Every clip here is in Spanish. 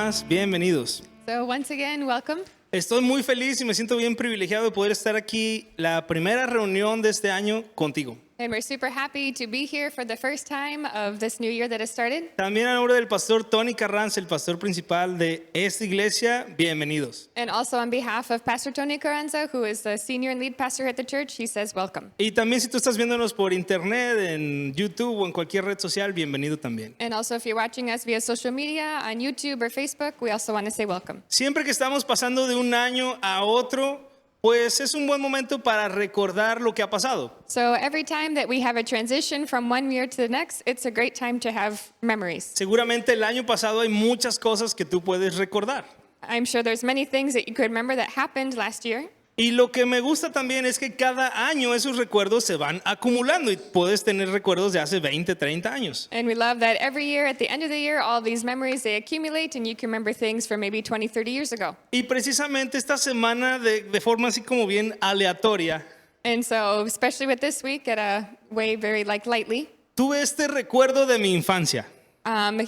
más, bienvenidos. So once again, welcome. Estoy muy feliz y me siento bien privilegiado de poder estar aquí la primera reunión de este año contigo. And we're super happy to be here for the first time of this new year that has started. También a nombre del pastor Tony Carranza, el pastor principal de esta iglesia, bienvenidos. And also on behalf of Pastor Tony Carranza, who is the senior and lead pastor at the church, he says welcome. Y también si tú estás viéndonos por internet, en YouTube o en cualquier red social, bienvenido también. And also if you're watching us via social media, on YouTube or Facebook, we also want to say welcome. Siempre que estamos pasando de un año a otro, pues es un buen momento para recordar lo que ha pasado. So every time that we have a transition from one year to the next, it's a great time to have memories. Seguramente el año pasado hay muchas cosas que tú puedes recordar. I'm sure there's many things that you could remember that happened last year. Y lo que me gusta también es que cada año esos recuerdos se van acumulando y puedes tener recuerdos de hace 20, 30 años. And we love that every year, at the end of the year, all these memories, they accumulate and you can remember things from maybe 20, 30 years ago. Y precisamente esta semana de forma así como bien aleatoria, And so, especially with this week, at a way very lightly, tuve este recuerdo de mi infancia.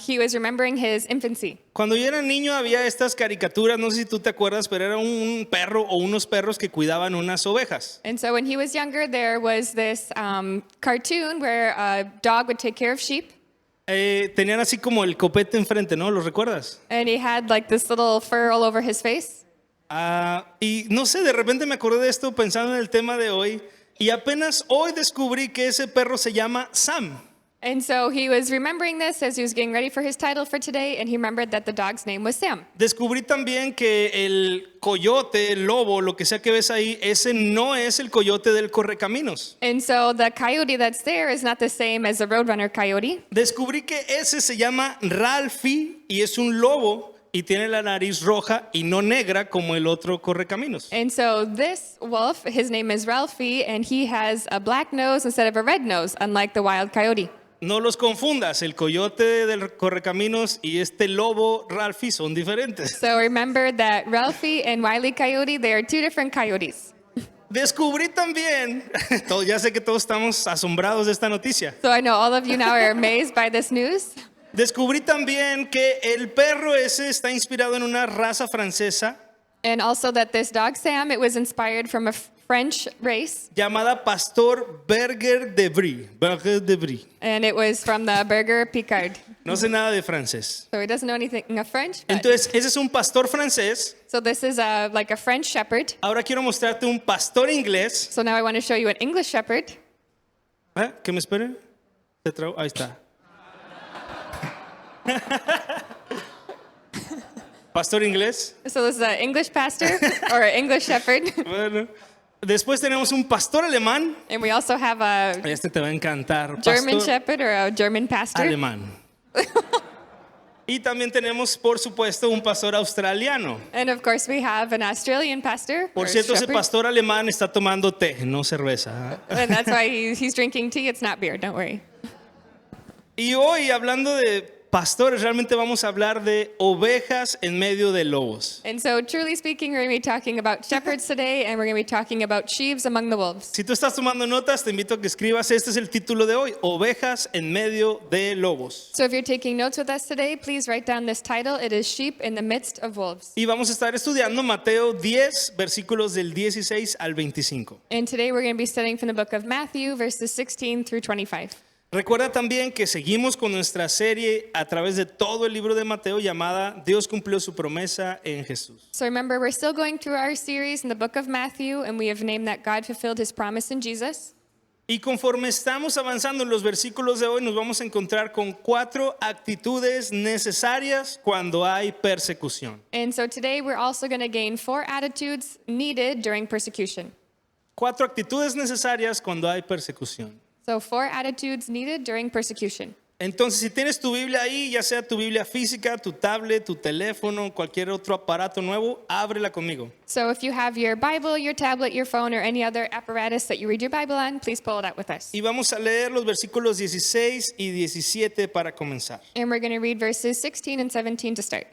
he was remembering his infancy. Cuando yo era niño había estas caricaturas, no sé si tú te acuerdas, pero era un perro o unos perros que cuidaban unas ovejas. And so when he was younger, there was this cartoon where a dog would take care of sheep. Tenían así como el copete enfrente, ¿no? ¿Los recuerdas? And he had like this little fur all over his face. Y no sé, de repente me acordé de esto pensando en el tema de hoy y apenas hoy descubrí que ese perro se llama Sam. And so he was remembering this as he was getting ready for his title for today, and he remembered that the dog's name was Sam. Descubrí también que el coyote, el lobo, lo que sea que ves ahí, ese no es el coyote del Correcaminos. And so the coyote that's there is not the same as the Roadrunner coyote. Descubrí que ese se llama Ralphie y es un lobo y tiene la nariz roja y no negra como el otro Correcaminos. And so this wolf, his name is Ralphie, and he has a black nose instead of a red nose, unlike the wild coyote. No los confundas, el coyote del Correcaminos y este lobo Ralphie son diferentes. So remember that Ralphie and Wile E. Coyote, they are two different coyotes. Descubrí también, ya sé que todos estamos asombrados de esta noticia. So I know all of you now are amazed by this news. Descubrí también que el perro ese está inspirado en una raza francesa And also that this dog, Sam, it was inspired from a French race. llamada Pastor Berger de Brie. Berger de Brie. And it was from the Berger Picard. No sé nada de francés. So he doesn't know anything of French. But, Entonces, ese es un pastor francés. so this is like a French shepherd. Ahora quiero mostrarte un pastor inglés. So now I want to show you an English shepherd. ¿Que me esperen? Ahí está. Pastor inglés. So this is an English pastor or an English shepherd. Bueno. Después tenemos un pastor alemán. And we also have a Este te va a encantar. German Pastor shepherd or a German pastor. alemán. Y también tenemos, por supuesto, un pastor australiano. And of course we have an Australian pastor. Por or cierto, ese shepherd. pastor alemán está tomando té, no cerveza. And that's why he's drinking tea. It's not beer, don't worry. Y hoy, hablando de pastores, realmente vamos a hablar de ovejas en medio de lobos. And so truly speaking, we're going to be talking about shepherds today, and we're going to be talking about sheaves among the wolves. Si tú estás tomando notas, te invito a que escribas, este es el título de hoy, Ovejas en medio de lobos. So if you're taking notes with us today, please write down this title. It is Sheep in the Midst of Wolves. Y vamos a estar estudiando Mateo 10, versículos del 16 al 25. And today we're going to be studying from the book of Matthew, verses 16 through 25. Recuerda también que seguimos con nuestra serie a través de todo el libro de Mateo llamada Dios cumplió su promesa en Jesús. So remember, we're still going through our series in the book of Matthew, and we have named that God fulfilled his promise in Jesus. Y conforme estamos avanzando en los versículos de hoy, nos vamos a encontrar con 4 actitudes necesarias cuando hay persecución. And so today we're also going to gain 4 attitudes needed during persecution. 4 actitudes necesarias cuando hay persecución. So 4 attitudes needed during persecution. Entonces, si tienes tu Biblia ahí, ya sea tu Biblia física, tu tablet, tu teléfono, cualquier otro aparato nuevo, ábrela conmigo. So if you have your Bible, your tablet, your phone, or any other apparatus that you read your Bible on, please pull it out with us. Y vamos a leer los versículos 16 y 17 para comenzar. And we're going to read verses 16 and 17 to start.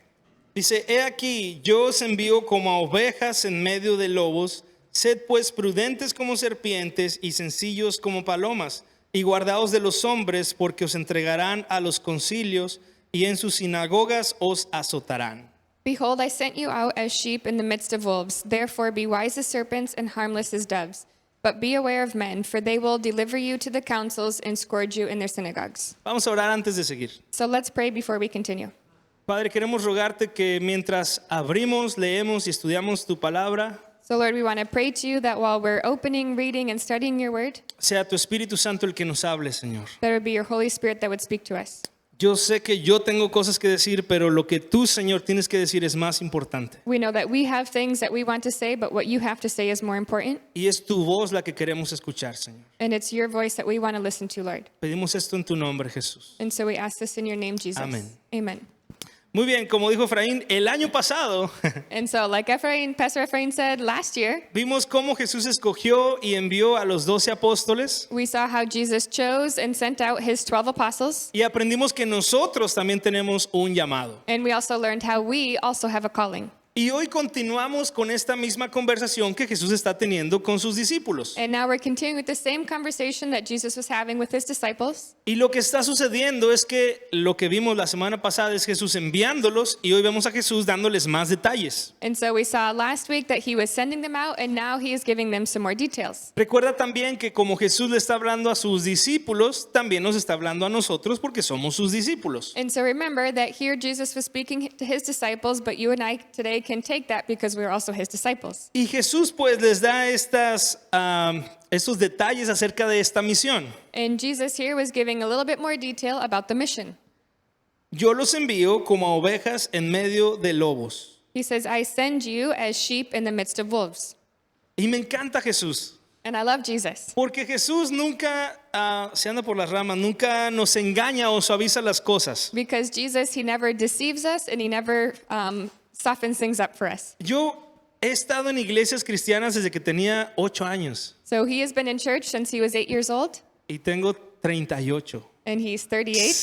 Dice, he aquí, yo os envío como a ovejas en medio de lobos. Sed pues prudentes como serpientes y sencillos como palomas, y guardaos de los hombres, porque os entregarán a los concilios y en sus sinagogas os azotarán. Behold, I sent you out as sheep in the midst of wolves. Therefore, be wise as serpents and harmless as doves. But be aware of men, for they will deliver you to the councils and scourge you in their synagogues. Vamos a orar antes de seguir. So let's pray before we continue. Padre, queremos rogarte que mientras abrimos, leemos y estudiamos tu palabra, So, Lord, we want to pray to you that while we're opening, reading, and studying your word, sea tu Espíritu Santo el que nos hable, Señor. that it would be your Holy Spirit that would speak to us. Yo sé que yo tengo cosas que decir, pero lo que tú, Señor, tienes que decir es más importante. We know that we have things that we want to say, but what you have to say is more important. Y es tu voz la que queremos escuchar, Señor. And it's your voice that we want to listen to, Lord. Pedimos esto en tu nombre, Jesús. And so we ask this in your name, Jesus. Amén. Amen. Muy bien, como dijo Efraín, el año pasado And so, like Pastor Ephraim said last year, vimos cómo Jesús escogió y envió a los 12 apóstoles we saw how Jesus chose and sent out his 12 apostles. y aprendimos que nosotros también tenemos un llamado. And we also learned how we also have a calling. Y hoy continuamos con esta misma conversación que Jesús está teniendo con sus discípulos. And now we're continuing with the same conversation that Jesus was having with his disciples. Y lo que está sucediendo es que lo que vimos la semana pasada es Jesús enviándolos y hoy vemos a Jesús dándoles más detalles. And so we saw last week that he was sending them out, and now he is giving them some more details. Recuerda también que como Jesús le está hablando a sus discípulos, también nos está hablando a nosotros porque somos sus discípulos. And so remember that here Jesus was speaking to his disciples, but you and I today can take that because we're also his disciples. Y Jesús pues les da estos detalles acerca de esta misión. And Jesus here was giving a little bit more detail about the mission. Yo los envío como ovejas en medio de lobos. He says, I send you as sheep in the midst of wolves. Y me encanta Jesús. And I love Jesus. Porque Jesús nunca se anda por las ramas, nunca nos engaña o suaviza las cosas. Because Jesus, he never deceives us and he never softens things up for us. Yo he estado en iglesias cristianas desde que tenía 8 años So he has been in church since he was 8 years old, y tengo 38. and he's 38.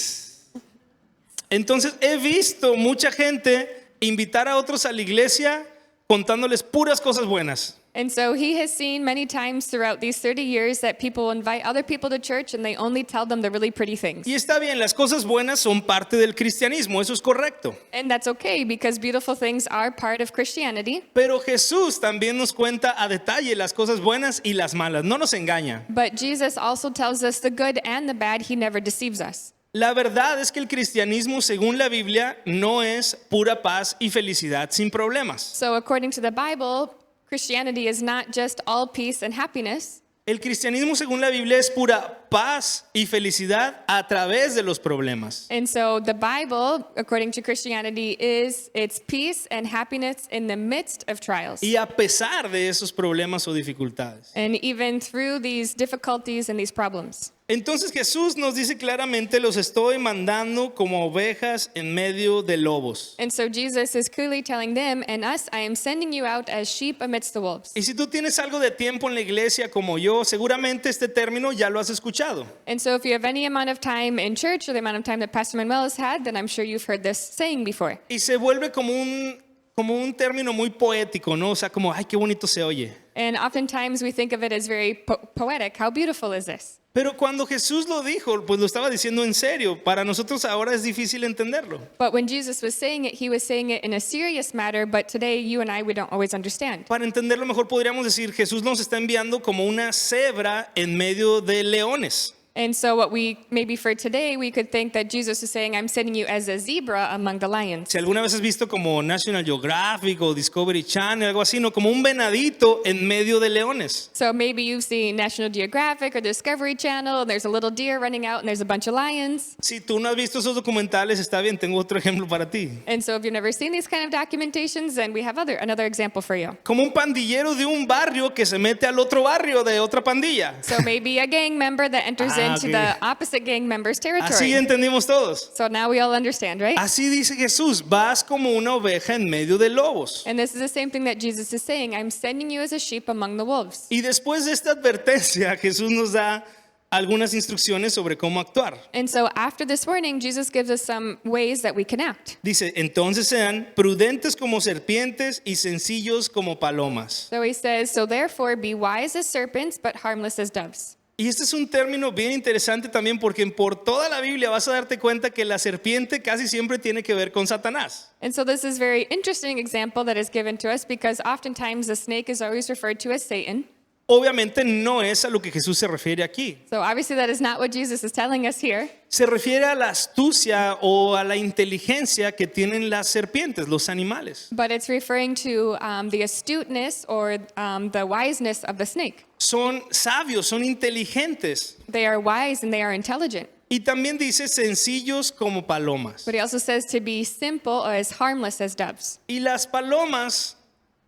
Entonces he visto mucha gente invitar a otros a la iglesia contándoles puras cosas buenas. And so he has seen many times throughout these 30 years that people invite other people to church and they only tell them the really pretty things. Y está bien, las cosas buenas son parte del cristianismo, eso es correcto. And that's okay because beautiful things are part of Christianity. Pero Jesús también nos cuenta a detalle las cosas buenas y las malas, no nos engaña. But Jesus also tells us the good and the bad. He never deceives us. La verdad es que el cristianismo, según la Biblia, no es pura paz y felicidad sin problemas. So according to the Bible, Christianity is not just all peace and happiness. El cristianismo, según la Biblia, es pura paz y felicidad a través de los problemas. And so the Bible, according to Christianity, is it's peace and happiness in the midst of trials. Y a pesar de esos problemas o dificultades. And even through these difficulties and these problems. Entonces Jesús nos dice claramente, los estoy mandando como ovejas en medio de lobos. And so Jesus is clearly telling them and us, I am sending you out as sheep amidst the wolves. Y si tú tienes algo de tiempo en la iglesia como yo, seguramente este término ya lo has escuchado. And so if you have any amount of time in church or the amount of time that Pastor Manuel has had, then I'm sure you've heard this saying before. Y se vuelve como un término muy poético, ¿no? O sea, como, ay, qué bonito se oye. And oftentimes we think of it as very poetic. How beautiful is this? Pero cuando Jesús lo dijo, pues lo estaba diciendo en serio. Para nosotros ahora es difícil entenderlo. But when Jesus was saying it, he was saying it in a serious matter, but today you and I, we don't always understand. Para entenderlo mejor podríamos decir, Jesús nos está enviando como una cebra en medio de leones. And so what we, maybe for today, we could think that Jesus is saying, I'm sending you as a zebra among the lions. Si alguna vez has visto como National Geographic o Discovery Channel, algo así, ¿no? Como un venadito en medio de leones. So maybe you've seen National Geographic or Discovery Channel, and there's a little deer running out, and there's a bunch of lions. Si tú no has visto esos documentales, está bien, tengo otro ejemplo para ti. And so if you've never seen these kind of documentations, then we have another example for you. Como un pandillero de un barrio que se mete al otro barrio de otra pandilla. So maybe a gang member that enters into okay. the opposite gang member's territory. Así entendimos todos. So now we all understand, right? Así dice Jesús, vas como una oveja en medio de lobos. And this is the same thing that Jesus is saying. I'm sending you as a sheep among the wolves. Y después de esta advertencia, Jesús nos da algunas instrucciones sobre cómo actuar. And so after this warning, Jesus gives us some ways that we can act. Dice, entonces sean prudentes como serpientes y sencillos como palomas. So he says, so therefore be wise as serpents, but harmless as doves. Y este es un término bien interesante también porque por toda la Biblia vas a darte cuenta que la serpiente casi siempre tiene que ver con Satanás. And so this is a very interesting example that is given to us because oftentimes the snake is always referred to as Satan. Obviamente no es a lo que Jesús se refiere aquí. So obviously that is not what Jesus is telling us here. Se refiere a la astucia o a la inteligencia que tienen las serpientes, los animales. But it's referring to the astuteness or the wiseness of the snake. Son sabios, son inteligentes. They are wise and they are intelligent. Y también dice sencillos como palomas. But he also says to be simple or as harmless as doves. Y las palomas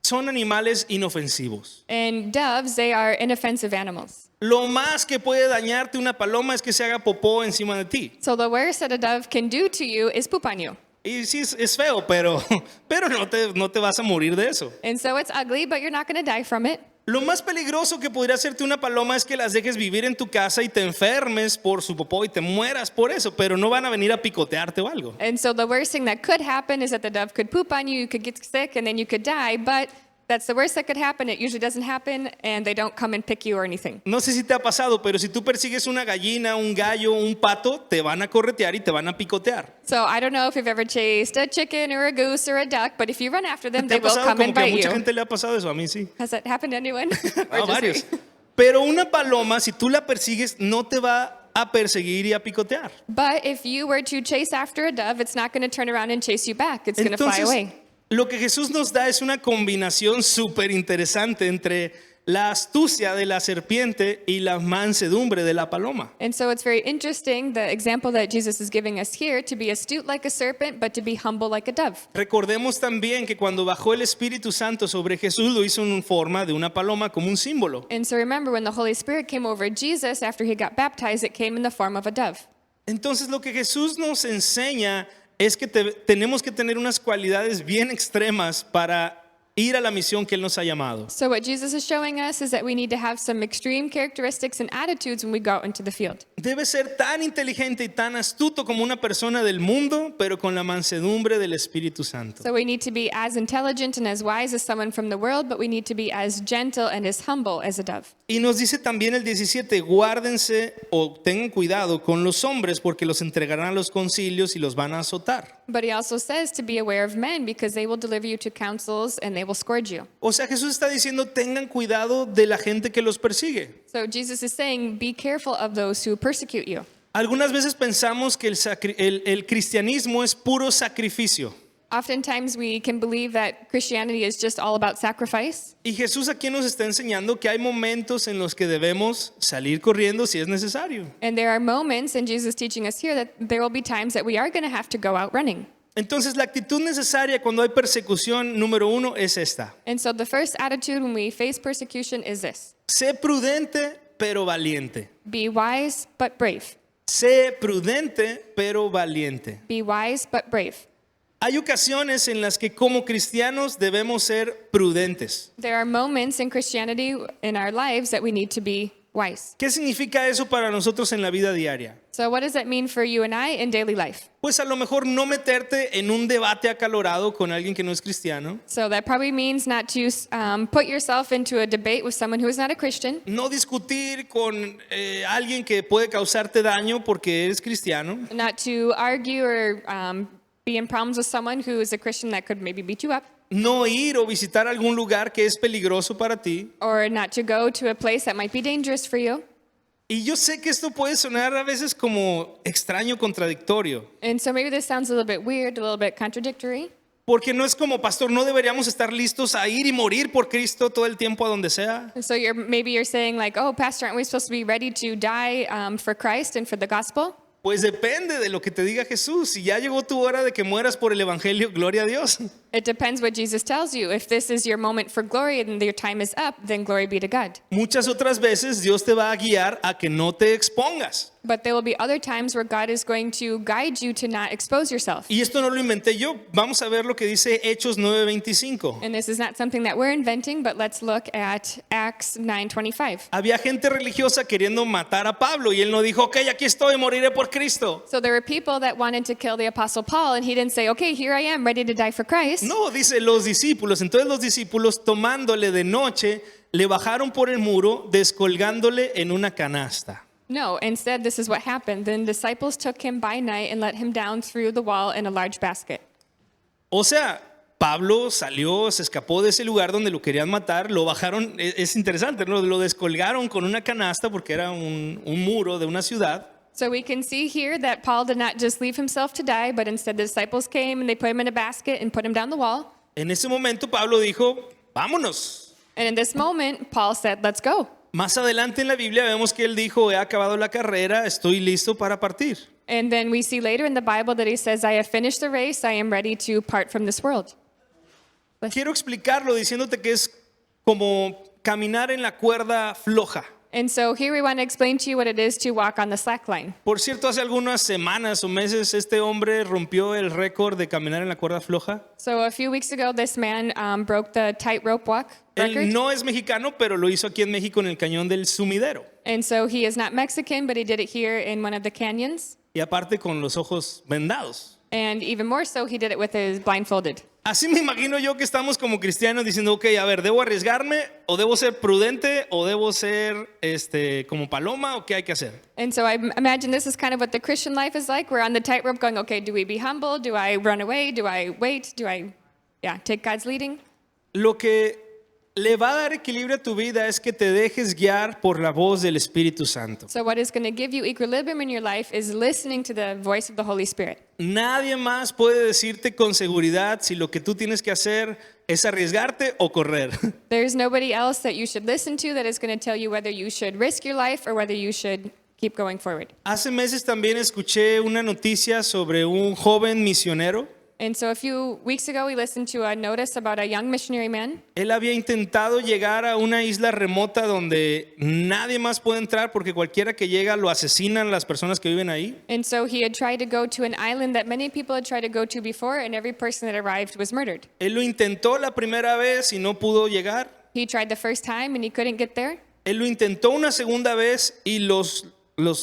son animales inofensivos. And doves, they are inoffensive animals. Lo más que puede dañarte una paloma es que se haga popó encima de ti. So the worst that a dove can do to you is poop on you. Y sí, es feo, pero no te vas a morir de eso. And so it's ugly, but you're not going to die from it. Lo más peligroso que podría hacerte una paloma es que las dejes vivir en tu casa y te enfermes por su popó y te mueras por eso, pero no van a venir a picotearte o algo. And so the worst thing that could happen is that the dove could poop on you, you could get sick, and then you could die. But that's the worst that could happen. It usually doesn't happen, and they don't come and pick you or anything. No sé si te ha pasado, pero si tú persigues una gallina, un gallo, un pato, te van a corretear y te van a picotear. So I don't know if you've ever chased a chicken or a goose or a duck, but if you run after them, ¿Te they ha will pasado? come Como and que a bite mucha you. gente le ha pasado eso, a mí sí. Has that happened to anyone? Or A just varios. me? Pero una paloma, si tú la persigues, no te va a perseguir y a picotear. But if you were to chase after a dove, it's not going to turn around and chase you back. It's going to fly Entonces, away. lo que Jesús nos da es una combinación súper interesante entre la astucia de la serpiente y la mansedumbre de la paloma. And so it's very interesting, the example that Jesus is giving us here, to be astute like a serpent, but to be humble like a dove. Recordemos también que cuando bajó el Espíritu Santo sobre Jesús, lo hizo en forma de una paloma como un símbolo. And so remember, when the Holy Spirit came over Jesus after he got baptized, it came in the form of a dove. Entonces lo que Jesús nos enseña es que tenemos que tener unas cualidades bien extremas para ir a la misión que Él nos ha llamado. So what Jesus is showing us is that we need to have some extreme characteristics and attitudes when we go out into the field. Debe ser tan inteligente y tan astuto como una persona del mundo, pero con la mansedumbre del Espíritu Santo. So we need to be as intelligent and as wise as someone from the world, but we need to be as gentle and as humble as a dove. Y nos dice también el 17, guárdense o tengan cuidado con los hombres porque los entregarán a los concilios y los van a azotar. But he also says to be aware of men because they will deliver you to councils and they will scourge you. O sea, Jesús está diciendo, tengan cuidado de la gente que los persigue. So Jesus is saying, be careful of those who persecute you. Algunas veces pensamos que el cristianismo es puro sacrificio. Oftentimes we can believe that Christianity is just all about sacrifice. Y Jesús aquí nos está enseñando que hay momentos en los que debemos salir corriendo si es necesario. And there are moments, and Jesus is teaching us here, that there will be times that we are going to have to go out running. Entonces la actitud necesaria cuando hay persecución, número uno, es esta. And so the first attitude when we face persecution is this: Sé prudente pero valiente. be wise but brave. Sé prudente pero valiente. Be wise but brave. Hay ocasiones en las que como cristianos debemos ser prudentes. There are moments in Christianity in our lives that we need to be wise. ¿Qué significa eso para nosotros en la vida diaria? So what does that mean for you and I in daily life? Pues a lo mejor no meterte en un debate acalorado con alguien que no es cristiano. So that probably means not to put yourself into a debate with someone who is not a Christian. No discutir con alguien que puede causarte daño porque eres cristiano. Not to argue or be in problems with someone who is a Christian that could maybe beat you up. No ir o visitar algún lugar que es peligroso para ti. Or not to go to a place that might be dangerous for you. Y yo sé que esto puede sonar a veces como extraño, contradictorio. And so maybe this sounds a little bit weird, a little bit contradictory. Porque no es como, pastor, no deberíamos estar listos a ir y morir por Cristo todo el tiempo a donde sea. So maybe you're saying like, oh, Pastor, aren't we supposed to be ready to die for Christ and for the gospel? Pues depende de lo que te diga Jesús. Si ya llegó tu hora de que mueras por el evangelio, gloria a Dios. It depends what Jesus tells you. If this is your moment for glory and your time is up, then glory be to God. Muchas otras veces Dios te va a guiar a que no te expongas. But there will be other times where God is going to guide you to not expose yourself. Y esto no lo inventé yo. Vamos a ver lo que dice Hechos 9:25. And this is not something that we're inventing, but let's look at Acts 9:25. Había gente religiosa queriendo matar a Pablo y él no dijo, ok, aquí estoy, moriré por Cristo. So there were people that wanted to kill the Apostle Paul, and he didn't say, okay, here I am, ready to die for Christ. No, dice los discípulos. Entonces los discípulos tomándole de noche le bajaron por el muro descolgándole en una canasta. No, instead, this is what happened. Then disciples took him by night and let him down through the wall in a large basket. O sea, Pablo salió, se escapó de ese lugar donde lo querían matar, lo bajaron, es interesante, ¿no? Lo descolgaron con una canasta porque era un muro de una ciudad. So we can see here that Paul did not just leave himself to die, but instead the disciples came and they put him in a basket and put him down the wall. En ese momento Pablo dijo, vámonos. And in this moment, Paul said, let's go. Más adelante en la Biblia vemos que él dijo, he acabado la carrera, estoy listo para partir. And then we see later in the Bible that he says, I have finished the race, I am ready to part from this world. Quiero explicarlo diciéndote que es como caminar en la cuerda floja. And so here we want to explain to you what it is to walk on the slack line. Por cierto, hace algunas semanas o meses este hombre rompió el récord de caminar en la cuerda floja. So a few weeks ago, this man broke the tightrope walk record. Él no es mexicano, pero lo hizo aquí en México en el cañón del Sumidero. And so he is not Mexican, but he did it here in one of the canyons. Y aparte con los ojos vendados. And even more so, he did it with his blindfolded. Así me imagino yo que estamos como cristianos diciendo, ok, a ver, ¿debo arriesgarme o debo ser prudente o debo ser como paloma o qué hay que hacer? And so I imagine this is kind of what the Christian life is like. We're on the tightrope going, okay, do we be humble? Do I run away? Do I wait? Do I, take God's leading? Lo que le va a dar equilibrio a tu vida es que te dejes guiar por la voz del Espíritu Santo. So what is going to give you equilibrium in your life is listening to the voice of the Holy Spirit. Nadie más puede decirte con seguridad si lo que tú tienes que hacer es arriesgarte o correr. There's nobody else that you should listen to that is going to tell you whether you should risk your life or whether you should keep going forward. Hace meses también escuché una noticia sobre un joven misionero. And so a few weeks ago, we listened to a notice about a young missionary man. Él había intentado llegar a una isla remota donde nadie más puede entrar porque cualquiera que llega lo asesinan las personas que viven ahí. And so he had tried to go to an island that many people had tried to go to before, and every person that arrived was murdered. Él lo intentó la primera vez y no pudo llegar. He tried the first time and he couldn't get there. Él lo intentó una segunda vez y los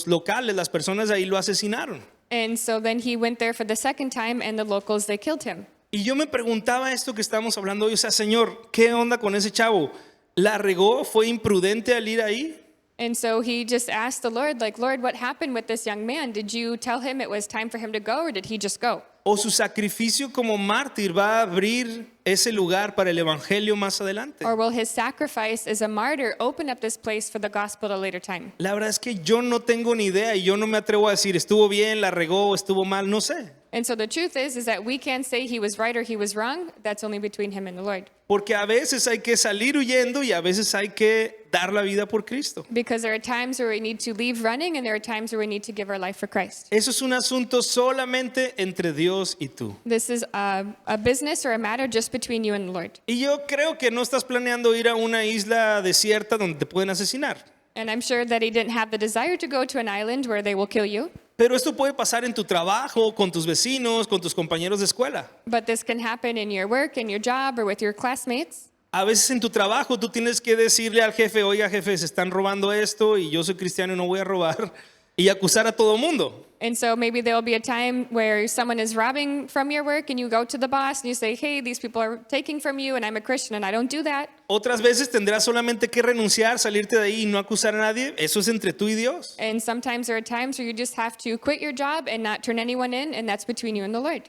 locales, las personas de ahí lo asesinaron. And so then he went there for the second time, and the locals, they killed him. Y yo me preguntaba esto que estamos hablando hoy, o sea, Señor, ¿qué onda con ese chavo? ¿La regó? ¿Fue imprudente al ir ahí? And so he just asked the Lord, like, Lord, what happened with this young man? Did you tell him it was time for him to go, or did he just go? ¿O su sacrificio como mártir va a abrir ese lugar para el evangelio más adelante? Or will his sacrifice as a martyr open up this place for the gospel at a later time? La verdad es que yo no tengo ni idea y yo no me atrevo a decir estuvo bien, la regó, estuvo mal, no sé. And so the truth is that we can't say he was right or he was wrong. That's only between him and the Lord. Porque a veces hay que salir huyendo y a veces hay que dar la vida por Cristo. Because there are times where we need to leave running, and there are times where we need to give our life for Christ. Eso es un asunto solamente entre Dios y tú. This is a business or a matter just between you and the Lord. Y yo creo que no estás planeando ir a una isla desierta donde te pueden asesinar. And I'm sure that he didn't have the desire to go to an island where they will kill you. Pero esto puede pasar en tu trabajo, con tus vecinos, con tus compañeros de escuela. But this can happen in your work, in your job, or with your classmates. A veces en tu trabajo tú tienes que decirle al jefe, oiga jefe, se están robando esto y yo soy cristiano y no voy a robar, y acusar a todo mundo. And so maybe there will be a time where someone is robbing from your work and you go to the boss and you say, hey, these people are taking from you and I'm a Christian and I don't do that. Otras veces tendrás solamente que renunciar, salirte de ahí y no acusar a nadie. Eso es entre tú y Dios. And sometimes there are times where you just have to quit your job and not turn anyone in, and that's between you and the Lord.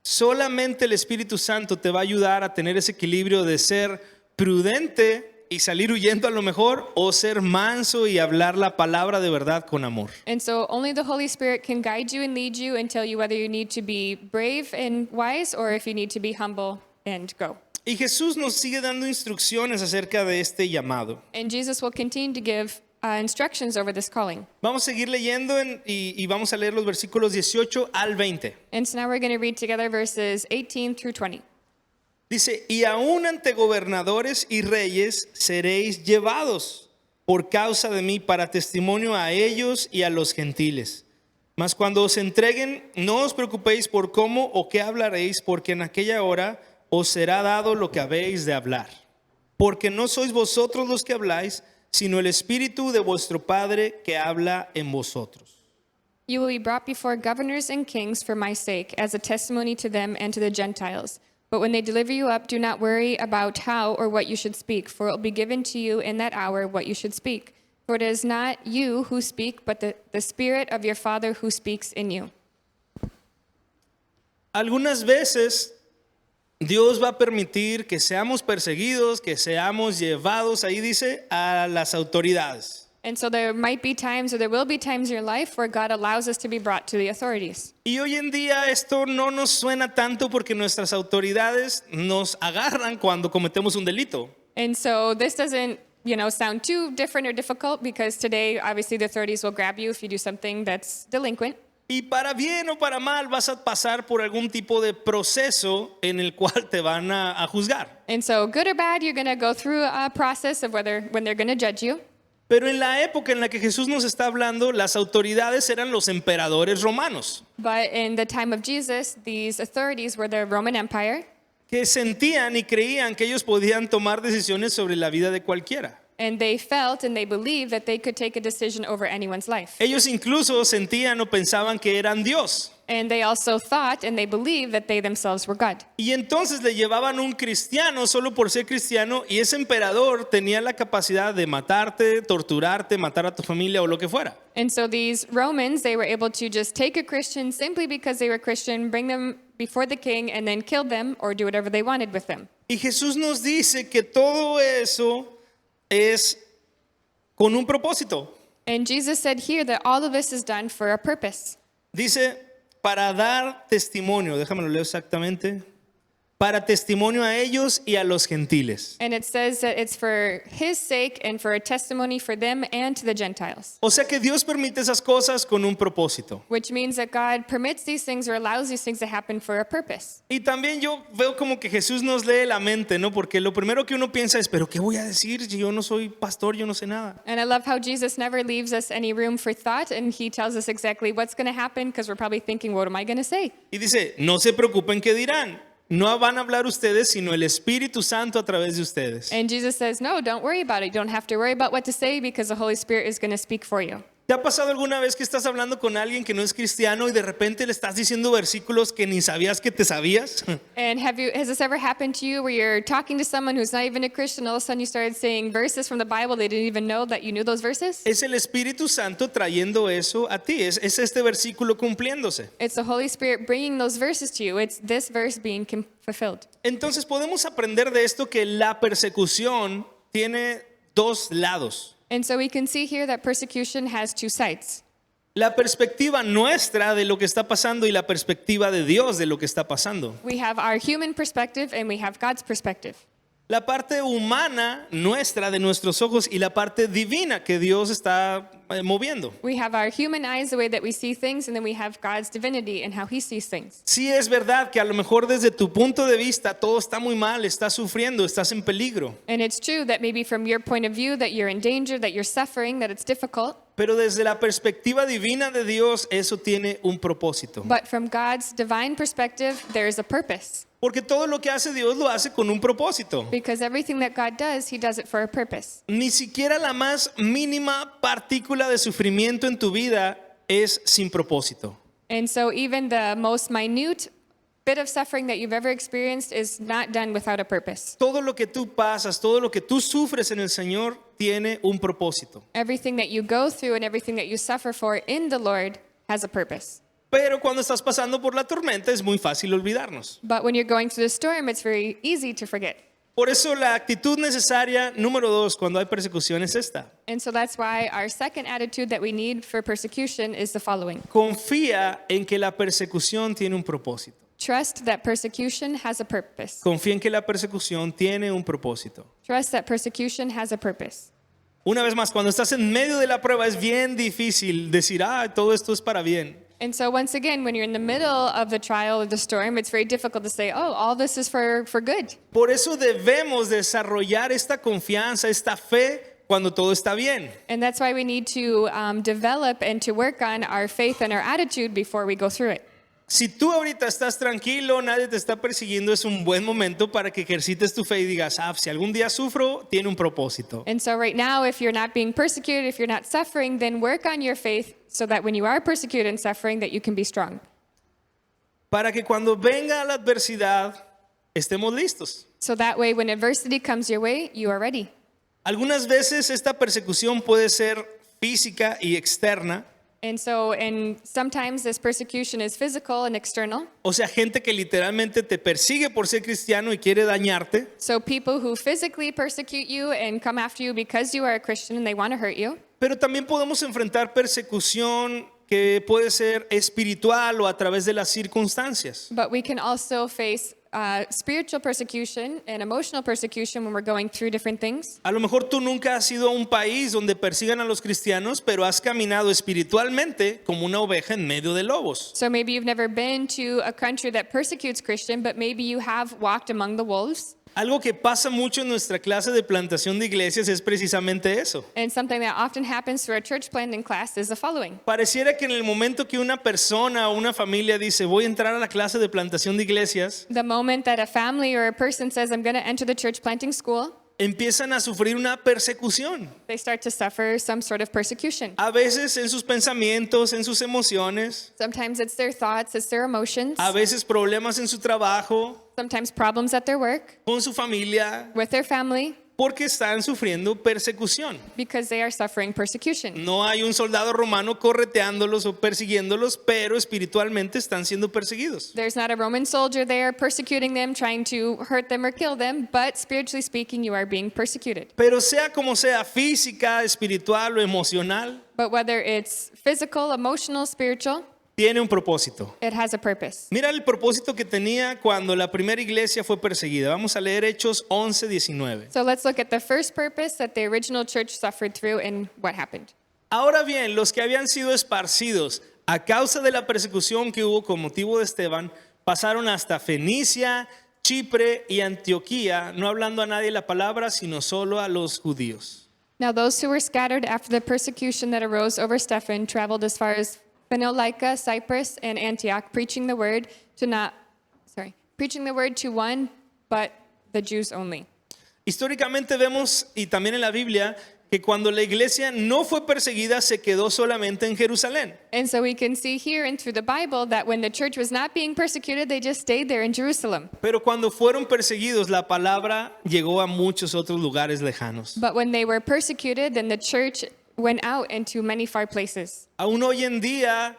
Solamente el Espíritu Santo te va a ayudar a tener ese equilibrio de ser prudente y salir huyendo a lo mejor, o ser manso y hablar la palabra de verdad con amor. And so only the Holy Spirit can guide you and lead you and tell you whether you need to be brave and wise or if you need to be humble and go. Y Jesús nos sigue dando instrucciones acerca de este llamado. And Jesus will continue to give instructions over this calling. Vamos a seguir leyendo y vamos a leer los versículos 18 al 20. And so now we're going to read together verses 18 through 20. Dice, y aún ante gobernadores y reyes seréis llevados por causa de mí para testimonio a ellos y a los gentiles. Mas cuando os entreguen, no os preocupéis por cómo o qué hablaréis, porque en aquella hora os será dado lo que habéis de hablar. Porque no sois vosotros los que habláis, sino el Espíritu de vuestro Padre que habla en vosotros. You will be brought before governors and kings for my sake, as a testimony to them and to the Gentiles. But when they deliver you up, do not worry about how or what you should speak, for it will be given to you in that hour what you should speak. For it is not you who speak, but the Spirit of your Father who speaks in you. Algunas veces Dios va a permitir que seamos perseguidos, que seamos llevados, ahí dice, a las autoridades. And so there might be times, or there will be times in your life where God allows us to be brought to the authorities. Y hoy en día esto no nos suena tanto porque nuestras autoridades nos agarran cuando cometemos un delito. And so this doesn't, sound too different or difficult, because today, obviously, the authorities will grab you if you do something that's delinquent. Y para bien o para mal vas a pasar por algún tipo de proceso en el cual te van a juzgar. And so good or bad, you're going to go through a process of when they're going to judge you. Pero en la época en la que Jesús nos está hablando, las autoridades eran los emperadores romanos, But in the time of Jesus, these authorities were the Roman Empire, que sentían y creían que ellos podían tomar decisiones sobre la vida de cualquiera. and they felt and they believed that they could take a decision over anyone's life. Ellos incluso sentían o pensaban que eran Dios. And they also thought and they believed that they themselves were God. Y entonces le llevaban un cristiano solo por ser cristiano, y ese emperador tenía la capacidad de matarte, torturarte, matar a tu familia o lo que fuera. And so these Romans, they were able to just take a Christian simply because they were Christian, bring them before the king, and then kill them or do whatever they wanted with them. Y Jesús nos dice que todo eso es con un propósito. And Jesus said here that all of this is done for a purpose. Dice, para dar testimonio, déjame lo leo exactamente, para testimonio a ellos y a los gentiles. And it says that it's for his sake and for a testimony for them and to the Gentiles. O sea que Dios permite esas cosas con un propósito. Which means that God permits these things or allows these things to happen for a purpose. Y también yo veo como que Jesús nos lee la mente, ¿no? Porque lo primero que uno piensa es, ¿pero qué voy a decir si yo no soy pastor, yo no sé nada? And I love how Jesus never leaves us any room for thought, and he tells us exactly what's going to happen, because we're probably thinking, what am I going to say? Y dice, no se preocupen qué dirán. No van a hablar ustedes, sino el Espíritu Santo a través de ustedes. And Jesus says, no, don't worry about it. You don't have to worry about what to say, because the Holy Spirit is going to speak for you. ¿Te ha pasado alguna vez que estás hablando con alguien que no es cristiano y de repente le estás diciendo versículos que ni sabías que te sabías? And has this ever happened to you where you're talking to someone who's not even a Christian, all of a sudden you started saying verses from the Bible, they didn't even know that you knew those verses? Es el Espíritu Santo trayendo eso a ti. Es este versículo cumpliéndose. It's the Holy Spirit bringing those verses to you. It's this verse being fulfilled. Entonces podemos aprender de esto que la persecución tiene dos lados. And so we can see here that persecution has two sides. La perspectiva nuestra de lo que está pasando y la perspectiva de Dios de lo que está pasando. We have our human perspective and we have God's perspective. La parte humana nuestra de nuestros ojos y la parte divina que Dios está moviendo. We have our human eyes, the way that we see things, and then we have God's divinity and how he sees things. Sí es verdad que a lo mejor desde tu punto de vista todo está muy mal, estás sufriendo, estás en peligro. And it's true that maybe from your point of view that you're in danger, that you're suffering, that it's difficult. Pero desde la perspectiva divina de Dios eso tiene un propósito. But from God's divine perspective, there is a purpose. Porque todo lo que hace Dios lo hace con un propósito. Because everything that God does, he does it for a purpose. Ni siquiera la más mínima partícula de sufrimiento en tu vida es sin propósito. And so even the most minute bit of suffering that you've ever experienced is not done without a purpose. Todo lo que tú pasas, todo lo que tú sufres en el Señor tiene un propósito. Everything that you go through and everything that you suffer for in the Lord has a purpose. Pero cuando estás pasando por la tormenta es muy fácil olvidarnos. But when you're going through the storm, it's very easy to forget. Por eso la actitud necesaria número 2 cuando hay persecución es esta. And so that's why our second attitude that we need for persecution is the following. Confía en que la persecución tiene un propósito. Trust that persecution has a purpose. Confía en que la persecución tiene un propósito. Trust that persecution has a purpose. Una vez más, cuando estás en medio de la prueba es bien difícil decir, todo esto es para bien. And so once again, when you're in the middle of the trial or the storm, it's very difficult to say, oh, all this is for good. Por eso debemos desarrollar esta confianza, esta fe cuando todo está bien. And that's why we need to develop and to work on our faith and our attitude before we go through it. Si tú ahorita estás tranquilo, nadie te está persiguiendo, es un buen momento para que ejercites tu fe y digas, si algún día sufro, tiene un propósito. And so right now, if you're not being persecuted, if you're not suffering, then work on your faith so that when you are persecuted and suffering, that you can be strong. Para que cuando venga la adversidad, estemos listos. So that way, when adversity comes your way, you are ready. Algunas veces esta persecución puede ser física y externa, And sometimes this persecution is physical and external. o sea, gente que literalmente te persigue por ser cristiano y quiere dañarte. So people who physically persecute you and come after you because you are a Christian and they want to hurt you. Pero también podemos enfrentar persecución que puede ser espiritual o a través de las circunstancias. But we can also face spiritual persecution and emotional persecution when we're going through different things. A lo mejor tú nunca has ido a un país donde persigan a los cristianos, pero has caminado espiritualmente como una oveja en medio de lobos. So maybe you've never been to a country that persecutes Christian, but maybe you have walked among the wolves. Algo que pasa mucho en nuestra clase de plantación de iglesias es precisamente eso. And something that often happens through our church planting class is the following. Pareciera que en el momento que una persona o una familia dice voy a entrar a la clase de plantación de iglesias, The moment that a family or a person says, I'm going to enter the church planting school, empiezan a sufrir una persecución. they start to suffer some sort of persecution. A veces en sus pensamientos, en sus emociones, Sometimes it's their thoughts, it's their emotions, a veces problemas en su trabajo, sometimes problems at their work, con su familia, with their family, porque están sufriendo persecución. because they are suffering persecution. No hay un soldado romano correteándolos o persiguiéndolos, pero espiritualmente están siendo perseguidos. There's not a Roman soldier there persecuting them, trying to hurt them or kill them, but spiritually speaking, you are being persecuted. Pero sea como sea, física, espiritual o emocional, But whether it's physical, emotional, spiritual, tiene un propósito. it has a purpose. Mira el propósito que tenía cuando la primera iglesia fue perseguida. Vamos a leer Hechos 11:19. So let's look at the first purpose that the original church suffered through and what happened. Ahora bien, los que habían sido esparcidos a causa de la persecución que hubo con motivo de Esteban, pasaron hasta Fenicia, Chipre y Antioquía, no hablando a nadie la palabra, sino solo a los judíos. Now those who were scattered after the persecution that arose over Stephen traveled as far as Phoenicia, Cyprus, and Antioch, preaching the word to one, but the Jews only. Históricamente vemos, y también en la Biblia, que cuando la iglesia no fue perseguida, se quedó solamente en Jerusalén. And so we can see here and through the Bible that when the church was not being persecuted, they just stayed there in Jerusalem. Pero cuando fueron perseguidos, la palabra llegó a muchos otros lugares lejanos. But when they were persecuted, then the church went out into many far places. Aún hoy en día,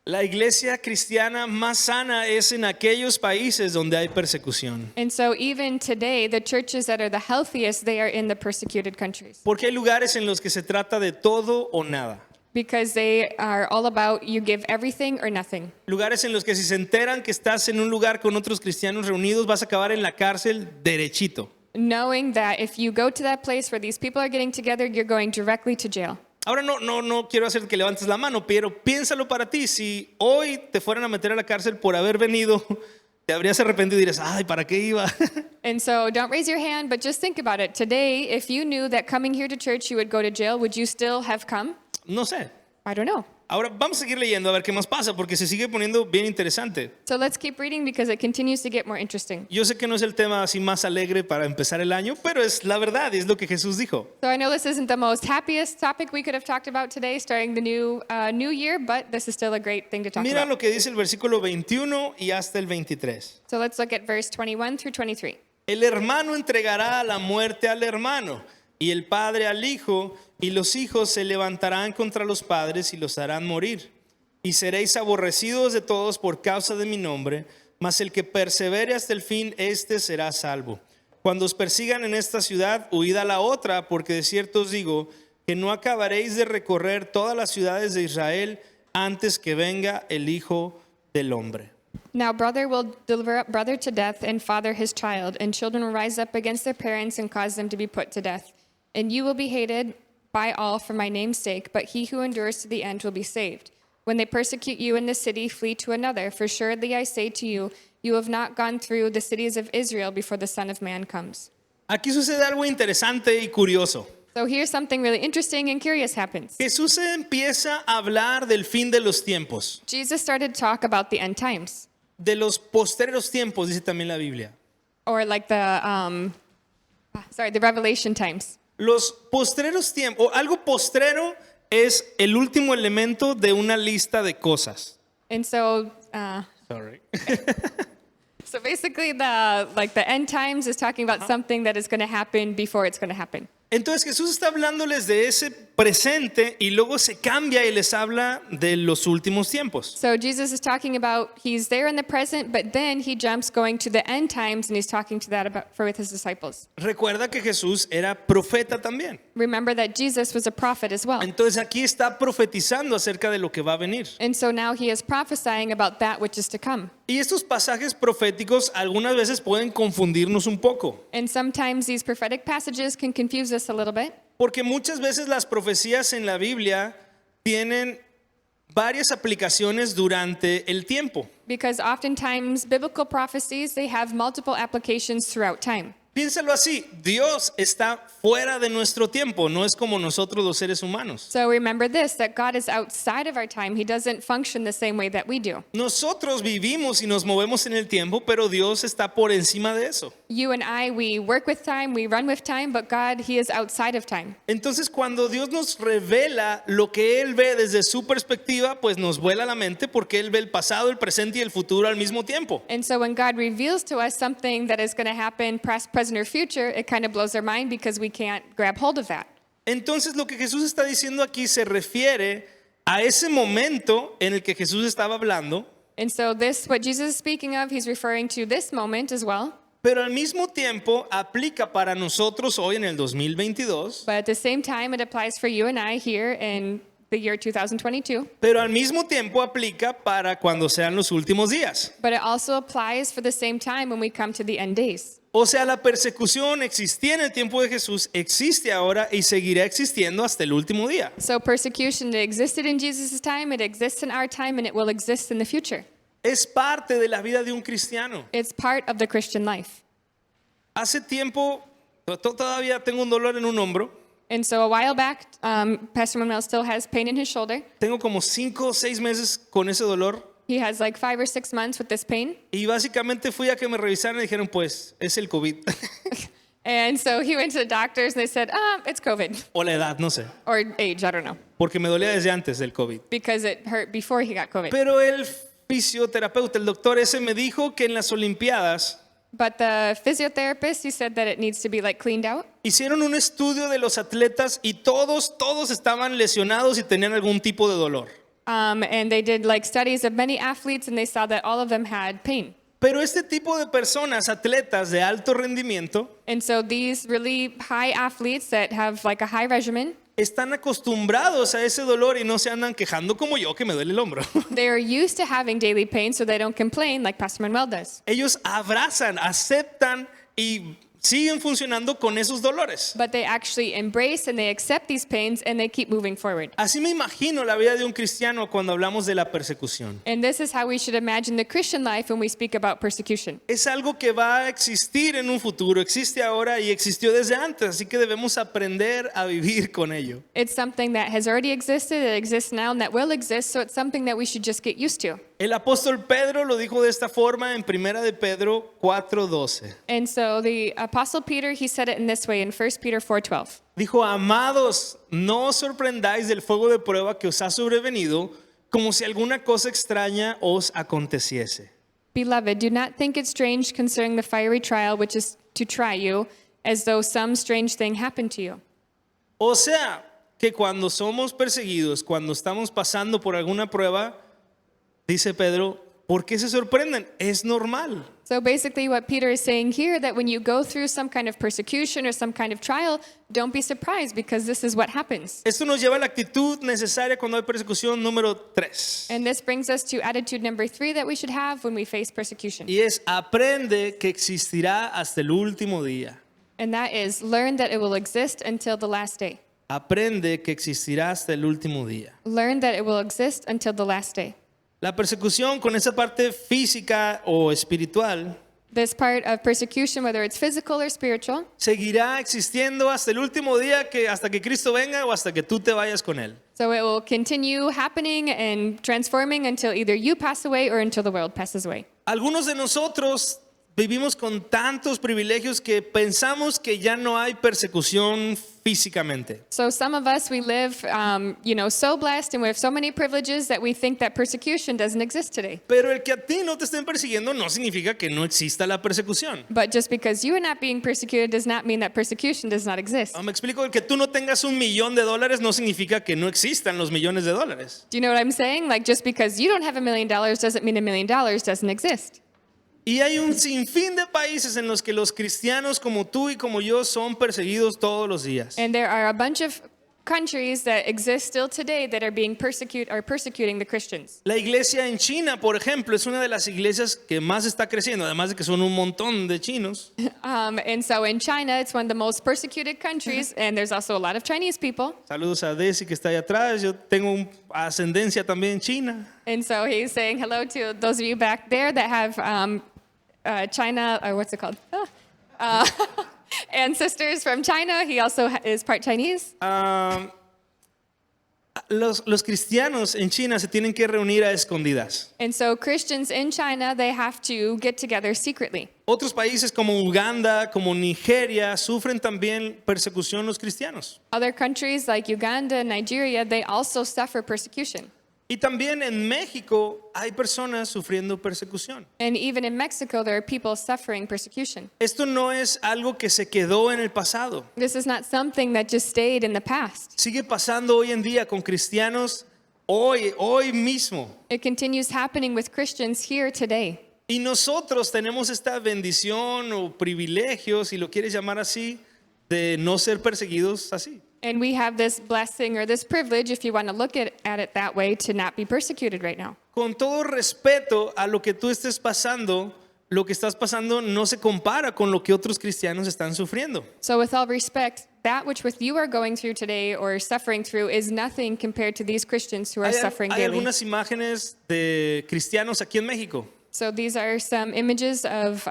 la iglesia cristiana más sana es en aquellos países donde hay persecución. And so even today, the churches that are the healthiest, they are in the persecuted countries. Porque hay lugares en los que se trata de todo o nada. Because they are all about you give everything or nothing. Lugares en los que si se enteran que estás en un lugar con otros cristianos reunidos, vas a acabar en la cárcel derechito. Knowing that if you go to that place where these people are getting together, you're going directly to jail. Ahora no quiero hacer que levantes la mano, pero piénsalo para ti. Si hoy te fueran a meter a la cárcel por haber venido, te habrías arrepentido y dirías, ay, ¿para qué iba? And so don't raise your hand, but just think about it. Today, if you knew that coming here to church you would go to jail, would you still have come? No sé. I don't know. Ahora vamos a seguir leyendo a ver qué más pasa, porque se sigue poniendo bien interesante. So let's keep reading because it continues to get more interesting. Yo sé que no es el tema así más alegre para empezar el año, pero es la verdad, es lo que Jesús dijo. So I know this isn't the most happiest topic we could have talked about today, starting the new year, but this is still a great thing to talk Mira about. lo que dice el versículo 21 y hasta el 23. So let's look at verse 21 through 23. El hermano entregará a la muerte al hermano, y el padre al hijo, y los hijos se levantarán contra los padres y los harán morir. Y seréis aborrecidos de todos por causa de mi nombre, mas el que persevere hasta el fin, éste será salvo. Cuando os persigan en esta ciudad, huid a la otra, porque de cierto os digo que no acabaréis de recorrer todas las ciudades de Israel antes que venga el Hijo del Hombre. Now brother will deliver up brother to death, and father his child, and children will rise up against their parents and cause them to be put to death. And you will be hated by all for my name's sake, but he who endures to the end will be saved. When they persecute you in the city, flee to another, for surely I say to you, you have not gone through the cities of Israel before the Son of Man comes. Aquí sucede algo interesante y curioso. So here's something really interesting and curious happens. Jesús empieza a hablar del fin de los tiempos, Jesus started to talk about the end times, de los postreros tiempos, dice también la Biblia. or like the Revelation times. Los postreros tiempos, o algo postrero es el último elemento de una lista de cosas. And so, Sorry. So basically, the end times is talking about something that is going to happen before it's going to happen. Entonces Jesús está hablándoles de ese presente y luego se cambia y les habla de los últimos tiempos. So Jesus is talking about he's there in the present, but then he jumps going to the end times, and he's talking to that about with his disciples. Recuerda que Jesús era profeta también. Remember that Jesus was a prophet as well. Entonces aquí está profetizando acerca de lo que va a venir. And so now he is prophesying about that which is to come. Y estos pasajes proféticos algunas veces pueden confundirnos un poco, And sometimes these prophetic passages can confuse us a little bit. porque muchas veces las profecías en la Biblia tienen varias aplicaciones durante el tiempo. Because oftentimes biblical prophecies, they have multiple applications throughout time. Piénsalo así, Dios está fuera de nuestro tiempo, no es como nosotros los seres humanos. So remember this, that God is outside of our time. He doesn't function the same way that we do. Nosotros vivimos y nos movemos en el tiempo, pero Dios está por encima de eso. You and I, we work with time, we run with time, but God, he is outside of time. Entonces cuando Dios nos revela lo que Él ve desde su perspectiva, pues nos vuela la mente porque Él ve el pasado, el presente y el futuro al mismo tiempo. And so when God reveals to us something that is going to happen past, present, or future, it kind of blows our mind because we can't grab hold of that. Entonces lo que Jesús está diciendo aquí se refiere a ese momento en el que Jesús estaba hablando, And so this, what Jesus is speaking of, he's referring to this moment as well. pero al mismo tiempo aplica para nosotros hoy en el 2022, But at the same time, it applies for you and I here in the year 2022. pero al mismo tiempo aplica para cuando sean los últimos días. But it also applies for the same time when we come to the end days. O sea, la persecución existía en el tiempo de Jesús, existe ahora y seguirá existiendo hasta el último día. So persecution that existed in Jesus' time, it exists in our time, and it will exist in the future. Es parte de la vida de un cristiano. It's part of the Christian life. Hace tiempo, todavía tengo un dolor en un hombro. And so a while back, Pastor Manuel still has pain in his shoulder. Tengo como 5 o 6 meses con ese dolor. He has like 5 or 6 months with this pain. Y básicamente fui a que me revisaran y dijeron, pues, es el COVID. And so he went to the doctors and they said, it's COVID O la edad, no sé. or age, I don't know, Porque me dolía desde antes del COVID. because it hurt before he got COVID. Pero el fisioterapeuta, el doctor ese, me dijo que en las Olimpiadas But the physiotherapist, he said that it needs to be like cleaned out. hicieron un estudio de los atletas y todos estaban lesionados y tenían algún tipo de dolor. And they did like studies of many athletes and they saw that all of them had pain. Pero este tipo de personas, atletas de alto rendimiento, And so these really high athletes that have like a high regimen, están acostumbrados a ese dolor y no se andan quejando como yo que me duele el hombro. they are used to having daily pain, so they don't complain like Pastor Manuel does. Ellos abrazan, aceptan y siguen funcionando con esos dolores. But they actually embrace and they accept these pains and they keep moving forward. Así me imagino la vida de un cristiano cuando hablamos de la persecución. And this is how we should imagine the Christian life when we speak about persecution. Es algo que va a existir en un futuro, existe ahora y existió desde antes, así que debemos aprender a vivir con ello. It's something that has already existed, it exists now, and that will exist, so it's something that we should just get used to. El apóstol Pedro lo dijo de esta forma en 1 de Pedro 4:12. And so the Apostle Peter, he said it in this way in 1 Peter 4:12. Dijo, amados, no os sorprendáis del fuego de prueba que os ha sobrevenido, como si alguna cosa extraña os aconteciese. Beloved, do not think it strange concerning the fiery trial which is to try you, as though some strange thing happened to you. O sea, que cuando somos perseguidos, cuando estamos pasando por alguna prueba, dice Pedro, ¿por qué se sorprenden? Es normal. So basically what Peter is saying here, that when you go through some kind of persecution or some kind of trial, don't be surprised because this is what happens. Esto nos lleva a la actitud necesaria cuando hay persecución número 3. And this brings us to attitude number 3 that we should have when we face persecution. Y es, aprende que existirá hasta el último día. And that is, learn that it will exist until the last day. Aprende que existirá hasta el último día. Learn that it will exist until the last day. La persecución con esa parte física o espiritual This part of persecution, whether it's physical or spiritual, seguirá existiendo hasta el último día, que hasta que Cristo venga o hasta que tú te vayas con Él. so it will continue happening and transforming until either you pass away or until the world passes away. Algunos de nosotros vivimos con tantos privilegios que pensamos que ya no hay persecución físicamente. So some of us, we live, so blessed and we have so many privileges that we think that persecution doesn't exist today. Pero el que a ti no te estén persiguiendo no significa que no exista la persecución. But just because you are not being persecuted does not mean that persecution does not exist. Me explico, el que tú no tengas $1,000,000 no significa que no existan los millones de dólares. Do you know what I'm saying? Like just because you don't have $1 million doesn't mean $1 million doesn't exist. Y hay un sinfín de países en los que los cristianos como tú y como yo son perseguidos todos los días. And there are a bunch of countries that exist still today that are being persecuting the Christians. La iglesia en China, por ejemplo, es una de las iglesias que más está creciendo, además de que son un montón de chinos. And so in China, it's one of the most persecuted countries, and there's also a lot of Chinese people. Saludos a Desi que está ahí atrás, yo tengo ascendencia también en China. And so he's saying hello to those of you back there that have China, or what's it called? Ancestors from China. He also is part Chinese. Los cristianos en China se tienen que reunir a escondidas. And so Christians in China, they have to get together secretly. Otros países como Uganda, como Nigeria, sufren también persecución los cristianos. Other countries like Uganda and Nigeria, they also suffer persecution. Y también en México hay personas sufriendo persecución. And even in Mexico, there are people suffering persecution. Esto no es algo que se quedó en el pasado. This is not something that just stayed in the past. Sigue pasando hoy en día con cristianos hoy mismo. It continues happening with Christians here today. Y nosotros tenemos esta bendición o privilegio, si lo quieres llamar así, de no ser perseguidos así. And we have this blessing or this privilege, if you want to look at it that way, to not be persecuted right now. Con todo respeto a lo que tú estés pasando, lo que estás pasando no se compara con lo que otros cristianos están sufriendo. So with all respect, that which with you are going through today or suffering through is nothing compared to these Christians who are suffering Hay daily. algunas imágenes de cristianos aquí en México. So these are some images of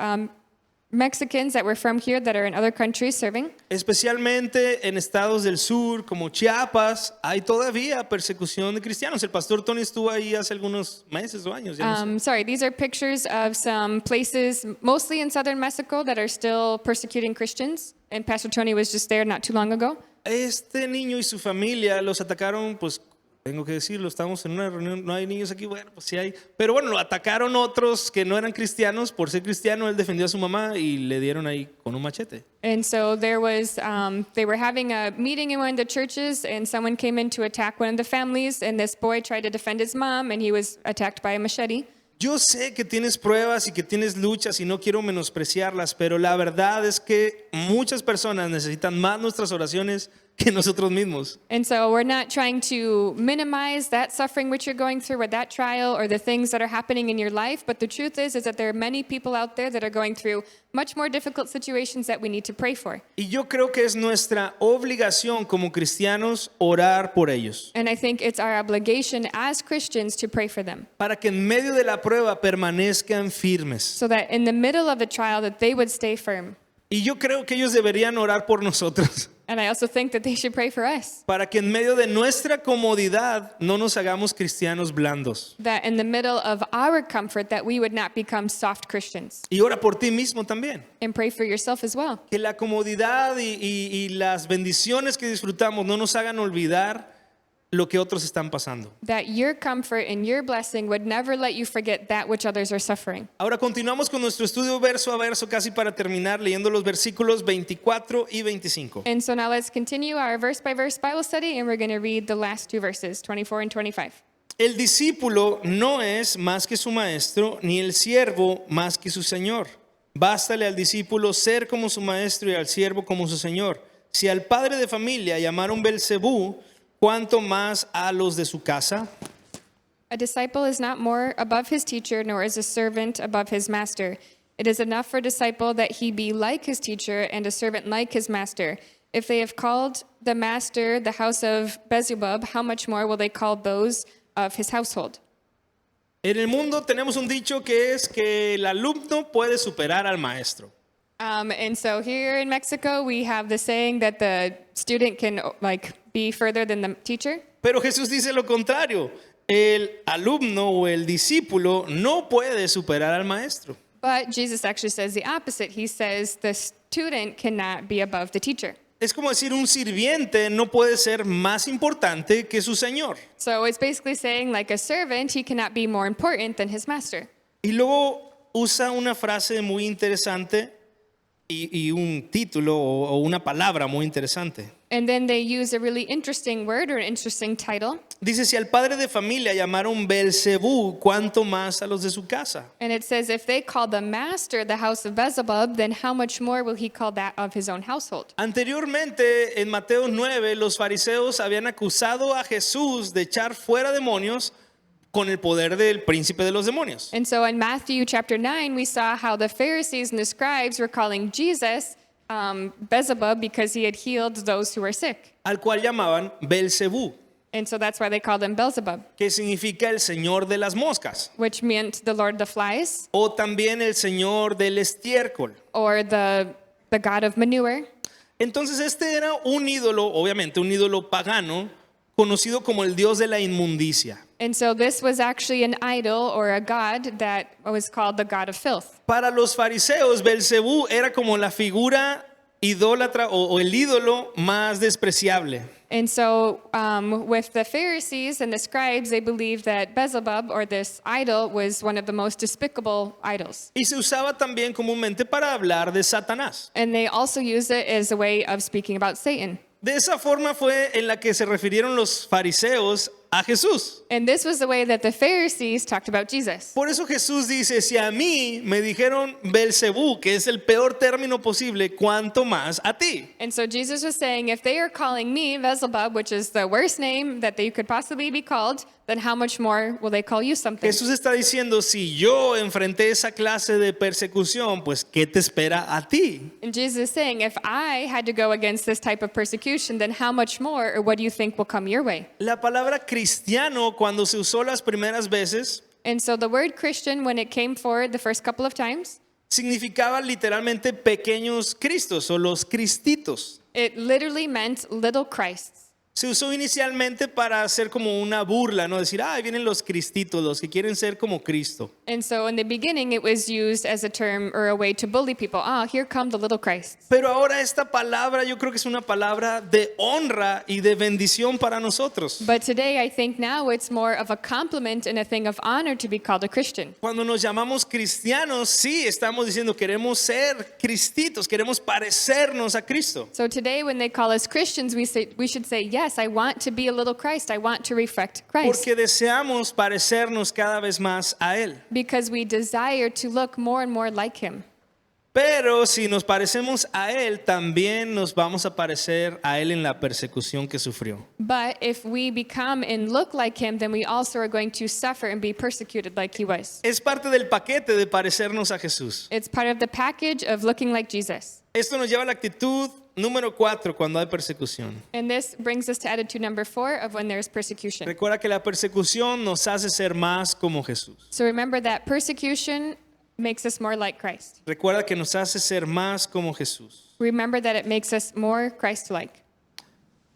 Mexicans that were from here that are in other countries serving. Especialmente en estados del sur como Chiapas, hay todavía persecución de cristianos. El pastor Tony estuvo ahí hace algunos meses o años. Ya no sé. These are pictures of some places, mostly in southern Mexico, that are still persecuting Christians. And Pastor Tony was just there not too long ago. Este niño y su familia los atacaron, pues tengo que decirlo, estamos en una reunión, no hay niños aquí, bueno, pues sí hay. Pero bueno, lo atacaron otros que no eran cristianos. Por ser cristiano, él defendió a su mamá y le dieron ahí con un machete. And so there was, they were having a meeting in one of the churches, and someone came in to attack one of the families, and this boy tried to defend his mom, and he was attacked by a machete. Yo sé que tienes pruebas y que tienes luchas y no quiero menospreciarlas, pero la verdad es que muchas personas necesitan más nuestras oraciones que nosotros mismos. And so we're not trying to minimize that suffering which you're going through or that trial or the things that are happening in your life, but the truth is that there are many people out there that are going through much more difficult situations that we need to pray for. Y yo creo que es nuestra obligación como cristianos orar por ellos, And I think it's our obligation as Christians to pray for them, para que en medio de la prueba permanezcan firmes. so that in the middle of the trial that they would stay firm. Y yo creo que ellos deberían orar por nosotros, And I also think that they should pray for us, para que en medio de nuestra comodidad no nos hagamos cristianos blandos. that in the middle of our comfort that we would not become soft Christians. Y ora por ti mismo también. And pray for yourself as well. Que la comodidad y las bendiciones que disfrutamos no nos hagan olvidar lo que otros están pasando. That your comfort and your blessing would never let you forget that which others are suffering. Ahora continuamos con nuestro estudio verso a verso, casi para terminar, leyendo los versículos 24 y 25. And so now let's continue our verse by verse Bible study, and we're going to read the last two verses, 24 and 25. El discípulo no es más que su maestro, ni el siervo más que su señor. Bástale al discípulo ser como su maestro y al siervo como su señor. Si al padre de familia llamaron Belcebú, ¿cuánto más a los de su casa? A disciple is not more above his teacher, nor is a servant above his master. It is enough for a disciple that he be like his teacher and a servant like his master. If they have called the master the house of Beelzebub, how much more will they call those of his household? En el mundo tenemos un dicho que es que el alumno puede superar al maestro. And so here in Mexico, we have the saying that the student can be further than the teacher. Pero Jesús dice lo contrario. El alumno o el discípulo no puede superar al maestro. But Jesus actually says the opposite. He says the student cannot be above the teacher. Es como decir, un sirviente no puede ser más importante que su señor. So it's basically saying, like a servant, he cannot be more important than his master. Y luego usa una frase muy interesante y un título o una palabra muy interesante. And then they use a really interesting word or an interesting title. Dice, si al padre de familia llamaron Belcebú, ¿cuánto más a los de su casa? And it says, if they call the master the house of Beelzebub, then how much more will he call that of his own household? Anteriormente, en Mateo 9, los fariseos habían acusado a Jesús de echar fuera demonios con el poder del príncipe de los demonios. And so in Matthew chapter 9, we saw how the Pharisees and the scribes were calling Jesus Beelzebub because he had healed those who were sick. Al cual llamaban Belcebú, And so that's why they called him Beelzebub, que significa el señor de las moscas, which meant the Lord of the flies o también el señor del estiércol. or the god of manure. Entonces este era un ídolo, obviamente un ídolo pagano, conocido como el dios de la inmundicia. And so this was actually an idol or a god that was called the god of filth. Para los fariseos, Belcebú era como la figura idólatra o el ídolo más despreciable. And so with the Pharisees and the scribes, they believed that Beelzebub, or this idol, was one of the most despicable idols. Y se usaba también comúnmente para hablar de Satanás. And they also used it as a way of speaking about Satan. De esa forma fue en la que se refirieron los fariseos a Jesús. And this was the way that the Pharisees talked about Jesus. Por eso Jesús dice, si a mí me dijeron Belcebú, que es el peor término posible, ¿cuánto más a ti? And so Jesus was saying, if they are calling me Beelzebub, which is the worst name that they could possibly be called, then how much more will they call you something? Jesús está diciendo, si yo enfrenté esa clase de persecución, pues ¿qué te espera a ti? And Jesus is saying, if I had to go against this type of persecution, then how much more, or what do you think will come your way? La palabra cristiano, cuando se usó las primeras veces, And so the word Christian, when it came forward the first couple of times, significaba literalmente pequeños cristos o los cristitos. it literally meant little Christs. Se usó inicialmente para hacer como una burla, ¿no? Decir, ahí vienen los cristitos, los que quieren ser como Cristo. And so in the beginning, it was used as a term or a way to bully people. Ah, here come the little Christs. Pero ahora esta palabra yo creo que es una palabra de honra y de bendición para nosotros. But today, I think now it's more of a compliment and a thing of honor to be called a Christian. Cuando nos llamamos cristianos, sí, estamos diciendo queremos ser cristitos, queremos parecernos a Cristo. So today, when they call us Christians, we should say, yes, I want to be a little Christ. I want to reflect Christ. Porque deseamos parecernos cada vez más a Él. Because we desire to look more and more like him. Pero si nos parecemos a Él, también nos vamos a parecer a Él en la persecución que sufrió. But if we become and look like him, then we also are going to suffer and be persecuted like he was. Es parte del paquete de parecernos a Jesús. It's part of the package of looking like Jesus. Esto nos lleva a la actitud número 4 cuando hay persecución. And this brings us to attitude number 4 of when there's persecution. Recuerda que la persecución nos hace ser más como Jesús. So remember that persecution makes us more like Christ. Recuerda que nos hace ser más como Jesús. Remember that it makes us more Christ-like.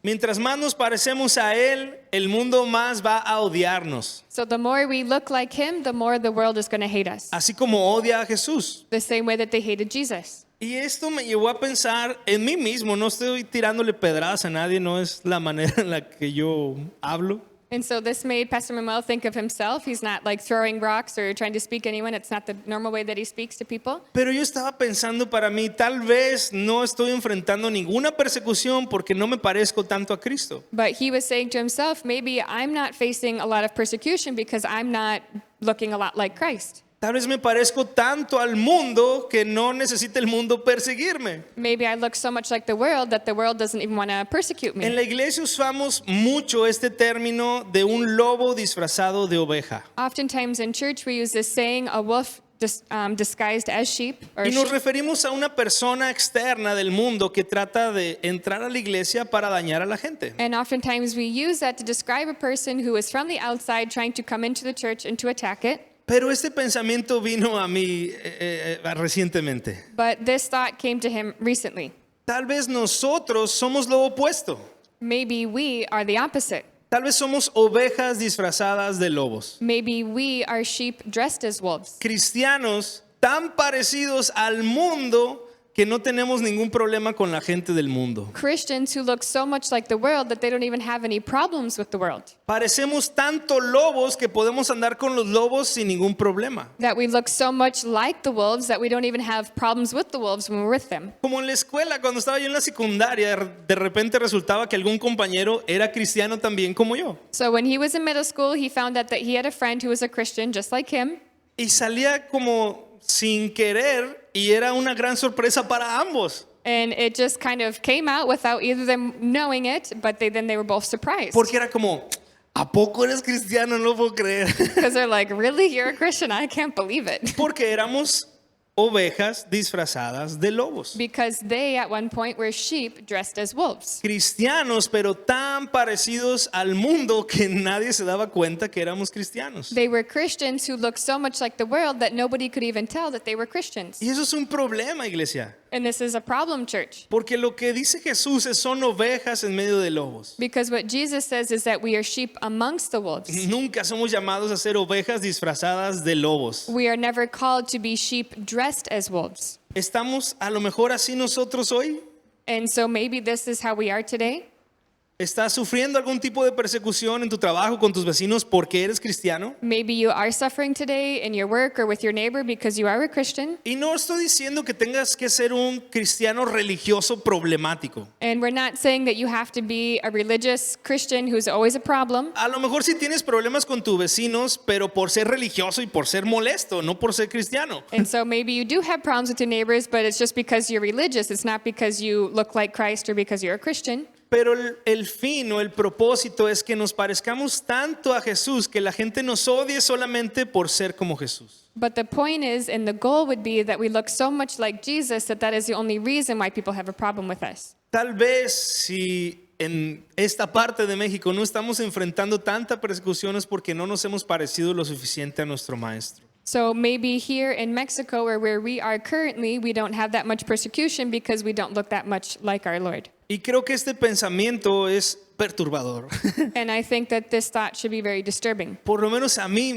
Mientras más nos parecemos a Él, el mundo más va a odiarnos. So the more we look like him, the more the world is going to hate us. Así como odia a Jesús. The same way that they hated Jesus. Y esto me llevó a pensar en mí mismo. No estoy tirándole pedradas a nadie, no es la manera en la que yo hablo. And so this made Pastor Manuel think of himself. He's not like throwing rocks or trying to speak anyone. It's not the normal way that he speaks to people. Pero yo estaba pensando para mí, tal vez no estoy enfrentando ninguna persecución porque no me parezco tanto a Cristo. But he was saying to himself, maybe I'm not facing a lot of persecution because I'm not looking a lot like Christ. Tal vez me parezco tanto al mundo que no necesita el mundo perseguirme. Maybe I look so much like the world that the world doesn't even want to persecute En me. la iglesia usamos mucho este término de un lobo disfrazado de oveja. Oftentimes in church we use this saying, a wolf disguised as sheep. Or Y nos sheep. referimos a una persona externa del mundo que trata de entrar a la iglesia para dañar a la gente. And oftentimes we use that to describe a person who is from the outside trying to come into the church and to attack it. Pero este pensamiento vino a mí recientemente. But this thought came to him recently. Tal vez nosotros somos lo opuesto. Maybe we are the opposite. Tal vez somos ovejas disfrazadas de lobos. Maybe we are sheep dressed as wolves. Cristianos tan parecidos al mundo que no tenemos ningún problema con la gente del mundo. Christians who look so much like the world that they don't even have any problems with the world. Parecemos tanto lobos que podemos andar con los lobos sin ningún problema. That we look so much like the wolves that we don't even have problems with the wolves when we're with them. Como en la escuela, cuando estaba yo en la secundaria, de repente resultaba que algún compañero era cristiano también como yo. So when he was in middle school, he found out that he had a friend who was a Christian just like him. Y salía como sin querer y era una gran sorpresa para ambos. And it just kind of came out without either of them knowing it, but then they were both surprised. Porque era como, ¿a poco eres cristiano? No lo puedo creer. Because they're like, really? You're a Christian? I can't believe it. Porque éramos ovejas disfrazadas de lobos. Because they at one point were sheep dressed as wolves. Cristianos, pero tan parecidos al mundo que nadie se daba cuenta que éramos cristianos. They were Christians who looked so much like the world that nobody could even tell that they were Christians. Y eso es un problema, iglesia. And this is a problem, church. Porque lo que dice Jesús es son ovejas en medio de lobos. Because what Jesus says is that we are sheep amongst the wolves. Nunca somos llamados a ser ovejas disfrazadas de lobos. We are never called to be sheep dressed as wolves. ¿Estamos a lo mejor así nosotros hoy? And so maybe this is how we are today. ¿Estás sufriendo algún tipo de persecución en tu trabajo con tus vecinos porque eres cristiano? Maybe you are suffering today in your work or with your neighbor because you are a Christian. Y no estoy diciendo que tengas que ser un cristiano religioso problemático. And we're not saying that you have to be a religious Christian who's always a problem. A lo mejor sí tienes problemas con tus vecinos, pero por ser religioso y por ser molesto, no por ser cristiano. And so maybe you do have problems with your neighbors, but it's just because you're religious. It's not because you look like Christ or because you're a Christian. Pero el fin o el propósito es que nos parezcamos tanto a Jesús que la gente nos odie solamente por ser como Jesús. But the point is, and the goal would be that we look so much like Jesus that is the only reason why people have a problem with us. Tal vez si en esta parte de México no estamos enfrentando tanta persecución es porque no nos hemos parecido lo suficiente a nuestro maestro. So maybe here in Mexico or where we are currently, we don't have that much persecution because we don't look that much like our Lord. Y creo que este pensamiento es perturbador. And I think that this thought should be very disturbing. Por lo menos a mí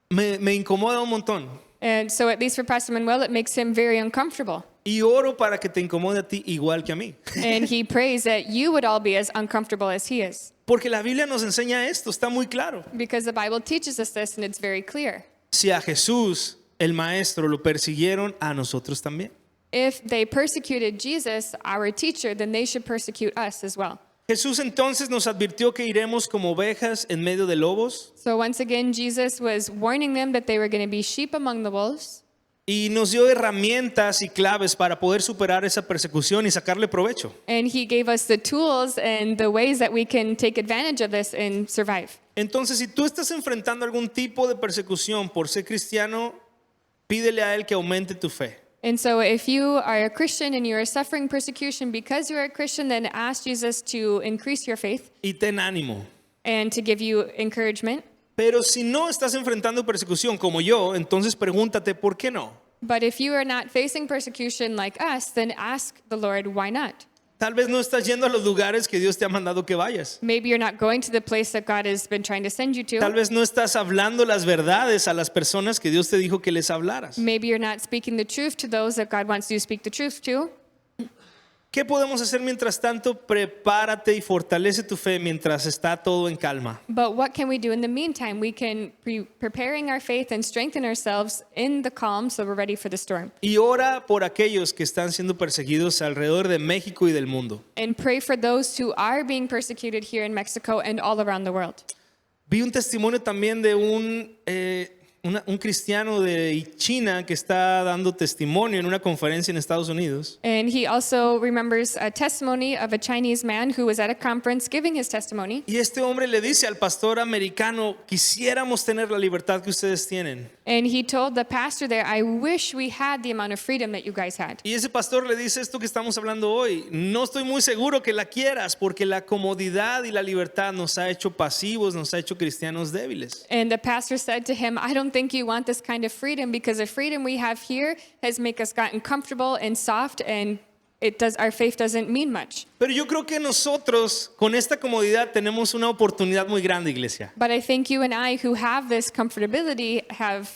me incomoda un montón. And so at least for Pastor Manuel, it makes him very uncomfortable. Y oro para que te incomode a ti igual que a mí. And he prays that you would all be as uncomfortable as he is. Porque la Biblia nos enseña esto, está muy claro. Because the Bible teaches us this and it's very clear. Si a Jesús, el maestro, lo persiguieron, a nosotros también. If they persecuted Jesus, our teacher, then they should persecute us as well. Jesús entonces nos advirtió que iremos como ovejas en medio de lobos So once again, Jesus was warning them that they were going to be sheep among the wolves. y nos dio herramientas y claves para poder superar esa persecución y sacarle provecho. And he gave us the tools and the ways that we can take advantage of this and survive. Entonces, si tú estás enfrentando algún tipo de persecución por ser cristiano, pídele a Él que aumente tu fe. And so if you are a Christian and you are suffering persecution because you are a Christian, then ask Jesus to increase your faith Y ten ánimo. and to give you encouragement. Pero si no estás enfrentando persecución como yo, entonces pregúntate, ¿por qué no? But if you are not facing persecution like us, then ask the Lord, why not? Tal vez no estás yendo a los lugares que Dios te ha mandado que vayas. Maybe you're not going to the place that God has been trying to send you Tal to. vez no estás hablando las verdades a las personas que Dios te dijo que les hablaras. Maybe you're not speaking the truth to those that God wants you to speak the truth to. ¿Qué podemos hacer mientras tanto? Prepárate y fortalece tu fe mientras está todo en calma. But what can we do in the meantime? We can be preparing our faith and strengthen ourselves in the calm so we're ready for the storm. Y ora por aquellos que están siendo perseguidos alrededor de México y del mundo. And pray for those who are being persecuted here in Mexico and all around the world. Vi un testimonio también de un cristiano de China que está dando testimonio en una conferencia en Estados Unidos. And he also remembers a testimony of a Chinese man who was at a conference giving his testimony. Y este hombre le dice al pastor americano, quisiéramos tener la libertad que ustedes tienen. And he told the pastor there, I wish we had the amount of freedom that you guys had. Y ese pastor le dice esto que estamos hablando hoy. No estoy muy seguro que la quieras porque la comodidad y la libertad nos ha hecho pasivos, nos ha hecho cristianos débiles. And the pastor said to him, I don't think you want this kind of freedom because the freedom we have here has made us gotten comfortable and soft and our faith doesn't mean much. Pero yo creo que nosotros con esta comodidad tenemos una oportunidad muy grande, iglesia. But I think you and I who have this comfortability have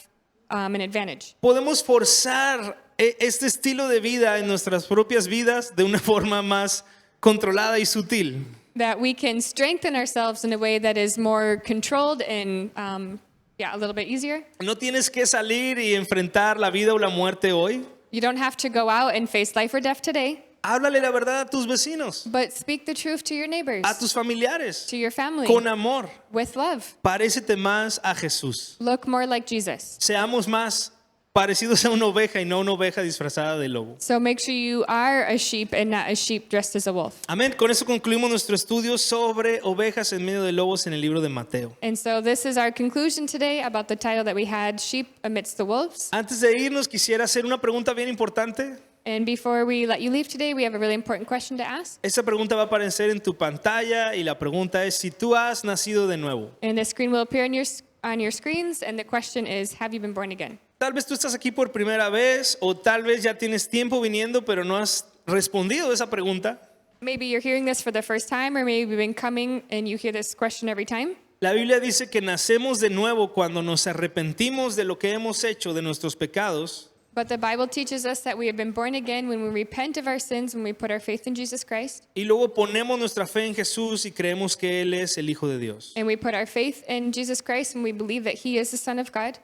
an advantage. Podemos forzar este estilo de vida en nuestras propias vidas de una forma más controlada y sutil. That we can strengthen ourselves in a way that is more controlled and, a little bit easier. No tienes que salir y enfrentar la vida o la muerte hoy. You don't have to go out and face life or death today, Háblale la verdad a tus vecinos, but speak the truth to your neighbors, a tus familiares, to your family, con amor. with love. Parécete más a Jesús. Look more like Jesus. Seamos más parecidos a una oveja y no una oveja disfrazada de lobo. So make sure you are a sheep and not a sheep dressed as a wolf. Amén. Con eso concluimos nuestro estudio sobre ovejas en medio de lobos en el libro de Mateo. And so this is our conclusion today about the title that we had, Sheep Amidst the Wolves. Antes de irnos, quisiera hacer una pregunta bien importante. And before we let you leave today, we have a really important question to ask. Esa pregunta va a aparecer en tu pantalla y la pregunta es si tú has nacido de nuevo. And the screen will appear on your screens, and the question is, have you been born again? Tal vez tú estás aquí por primera vez o tal vez ya tienes tiempo viniendo pero no has respondido esa pregunta. Maybe you're hearing this for the first time, or maybe you've been coming and you hear this question every time. La Biblia dice que nacemos de nuevo cuando nos arrepentimos de lo que hemos hecho, de nuestros pecados. But the Bible teaches us that we have been born again when we repent of our sins, when we put our faith in Jesus Christ, Y luego ponemos nuestra fe en Jesús y creemos que Él es el Hijo de Dios. and we put our faith in Jesus Christ, and we believe that He is the Son of God.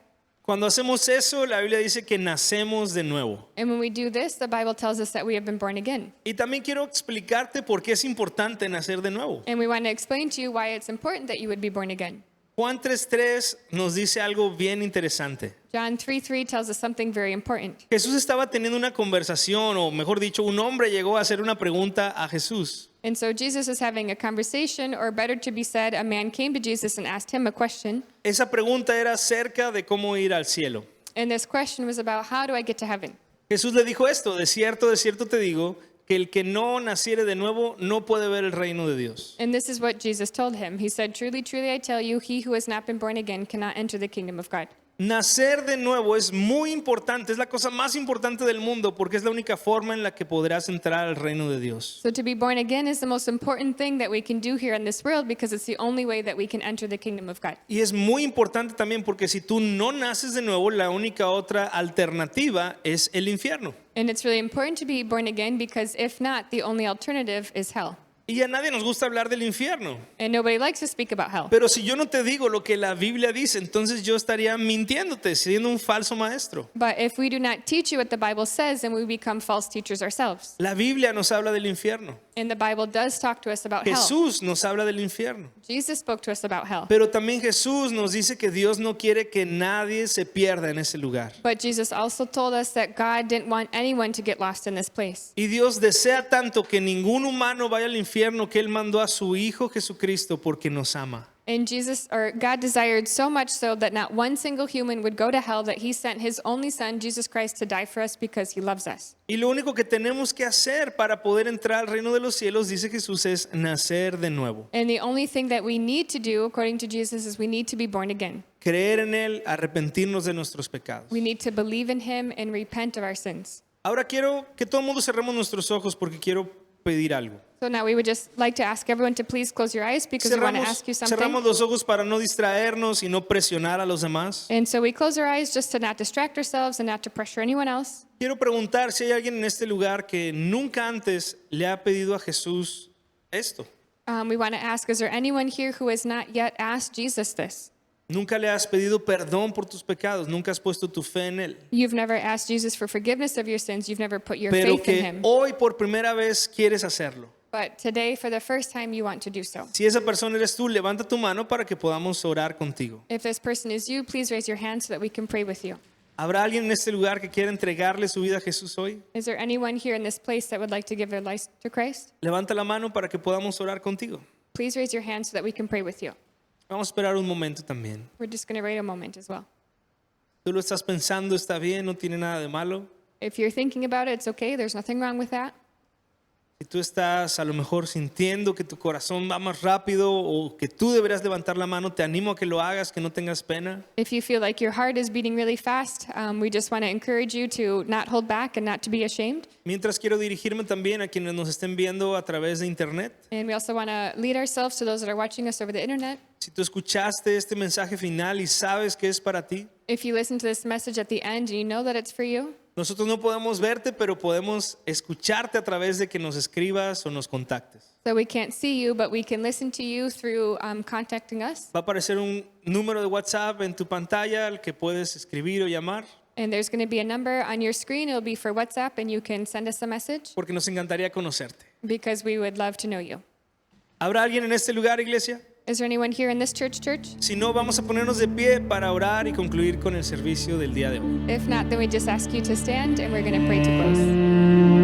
Cuando hacemos eso, la Biblia dice que nacemos de nuevo. And when we do this, the Bible tells us that we have been born again. Y también quiero explicarte por qué es importante nacer de nuevo. And we want to explain to you why it's important that you would be born again. Juan 3:3 nos dice algo bien interesante. John 3:3 tells us something very important. Jesús estaba teniendo una conversación, o mejor dicho, un hombre llegó a hacer una pregunta a Jesús. And so Jesus is having a conversation, or better to be said, a man came to Jesus and asked him a question. Esa pregunta era acerca de cómo ir al cielo. And this question was about, how do I get to heaven? Jesús le dijo esto: de cierto te digo, que el que no naciere de nuevo no puede ver el reino de Dios. And this is what Jesus told him. He said, truly, truly, I tell you, he who has not been born again cannot enter the kingdom of God. Nacer de nuevo es muy importante, es la cosa más importante del mundo porque es la única forma en la que podrás entrar al reino de Dios. So to be born again is the most important thing that we can do here in this world, because it's the only way that we can enter the kingdom of God. Y es muy importante también porque si tú no naces de nuevo, la única otra alternativa es el infierno. And it's really important to be born again, because if not, the only alternative is hell. Y a nadie nos gusta hablar del infierno. And nobody likes to speak about hell. Pero si yo no te digo lo que la Biblia dice, entonces yo estaría mintiéndote, siendo un falso maestro. But if we do not teach you what the Bible says, then we become false teachers ourselves. La Biblia nos habla del infierno. And the Bible does talk to us about hell. Jesús nos habla del infierno. Jesus spoke to us about hell. Pero también Jesús nos dice que Dios no quiere que nadie se pierda en ese lugar. But Jesus also told us that God didn't want anyone to get lost in this place. Y Dios desea tanto que ningún humano vaya al infierno que Él mandó a su Hijo Jesucristo porque nos ama. And God desired so much so that not one single human would go to hell, that he sent his only son, Jesus Christ, to die for us because he loves us. Y lo único que tenemos que hacer para poder entrar al reino de los cielos, dice Jesús, es nacer de nuevo. And the only thing that we need to do, according to Jesus, is we need to be born again. Creer en Él, arrepentirnos de nuestros pecados. We need to believe in him and repent of our sins. Ahora quiero que todo el mundo cerremos nuestros ojos porque quiero pedir algo. So now we would just like to ask everyone to please close your eyes, because we want to ask you Cerramos something. los ojos para no distraernos y no presionar a los demás. And so we close our eyes just to not distract ourselves and not to pressure anyone else. Quiero preguntar si hay alguien en este lugar que nunca antes le ha pedido a Jesús esto. We want to ask, is there anyone here who has not yet asked Jesus this? Nunca le has pedido perdón por tus pecados, nunca has puesto tu fe en Él. You've never asked Jesus for forgiveness of your sins. You've never put your Pero faith in que him. hoy por primera vez quieres hacerlo. But today, for the first time, you want to do so. Si esa persona eres tú, levanta tu mano para que podamos orar contigo. If this person is you, please raise your hand so that we can pray with you. ¿Habrá alguien en este lugar que quiera entregarle su vida a Jesús hoy? Is there anyone here in this place that would like to give their life to Christ? Levanta la mano para que podamos orar contigo. Please raise your hand so that we can pray with you. Vamos a esperar un momento también. We're just going to wait a moment as well. Tú lo estás pensando, está bien, no tiene nada de malo. If you're thinking about it, it's okay. There's nothing wrong with that. Si tú estás a lo mejor sintiendo que tu corazón va más rápido o que tú deberías levantar la mano, te animo a que lo hagas, que no tengas pena. If you feel like your heart is beating really fast, we just want to encourage you to not hold back and not to be ashamed. Mientras quiero dirigirme también a quienes nos estén viendo a través de internet. And we also want to lead ourselves to those that are watching us over the internet. Si tú escuchaste este mensaje final y sabes que es para ti, If you listen to this message at the end and you know that it's for you, nosotros no podemos verte, pero podemos escucharte a través de que nos escribas o nos contactes. so we can't see you, but we can listen to you through contacting us. Va a aparecer un número de WhatsApp en tu pantalla al que puedes escribir o llamar, And there's going to be a number on your screen. It'll be for WhatsApp, and you can send us a message porque nos encantaría conocerte. because we would love to know you. ¿Habrá alguien en este lugar, iglesia? Is there anyone here in this church? Si no, vamos a ponernos de pie para orar y concluir con el servicio del día de hoy. If not, then we just ask you to stand, and we're going to pray to close.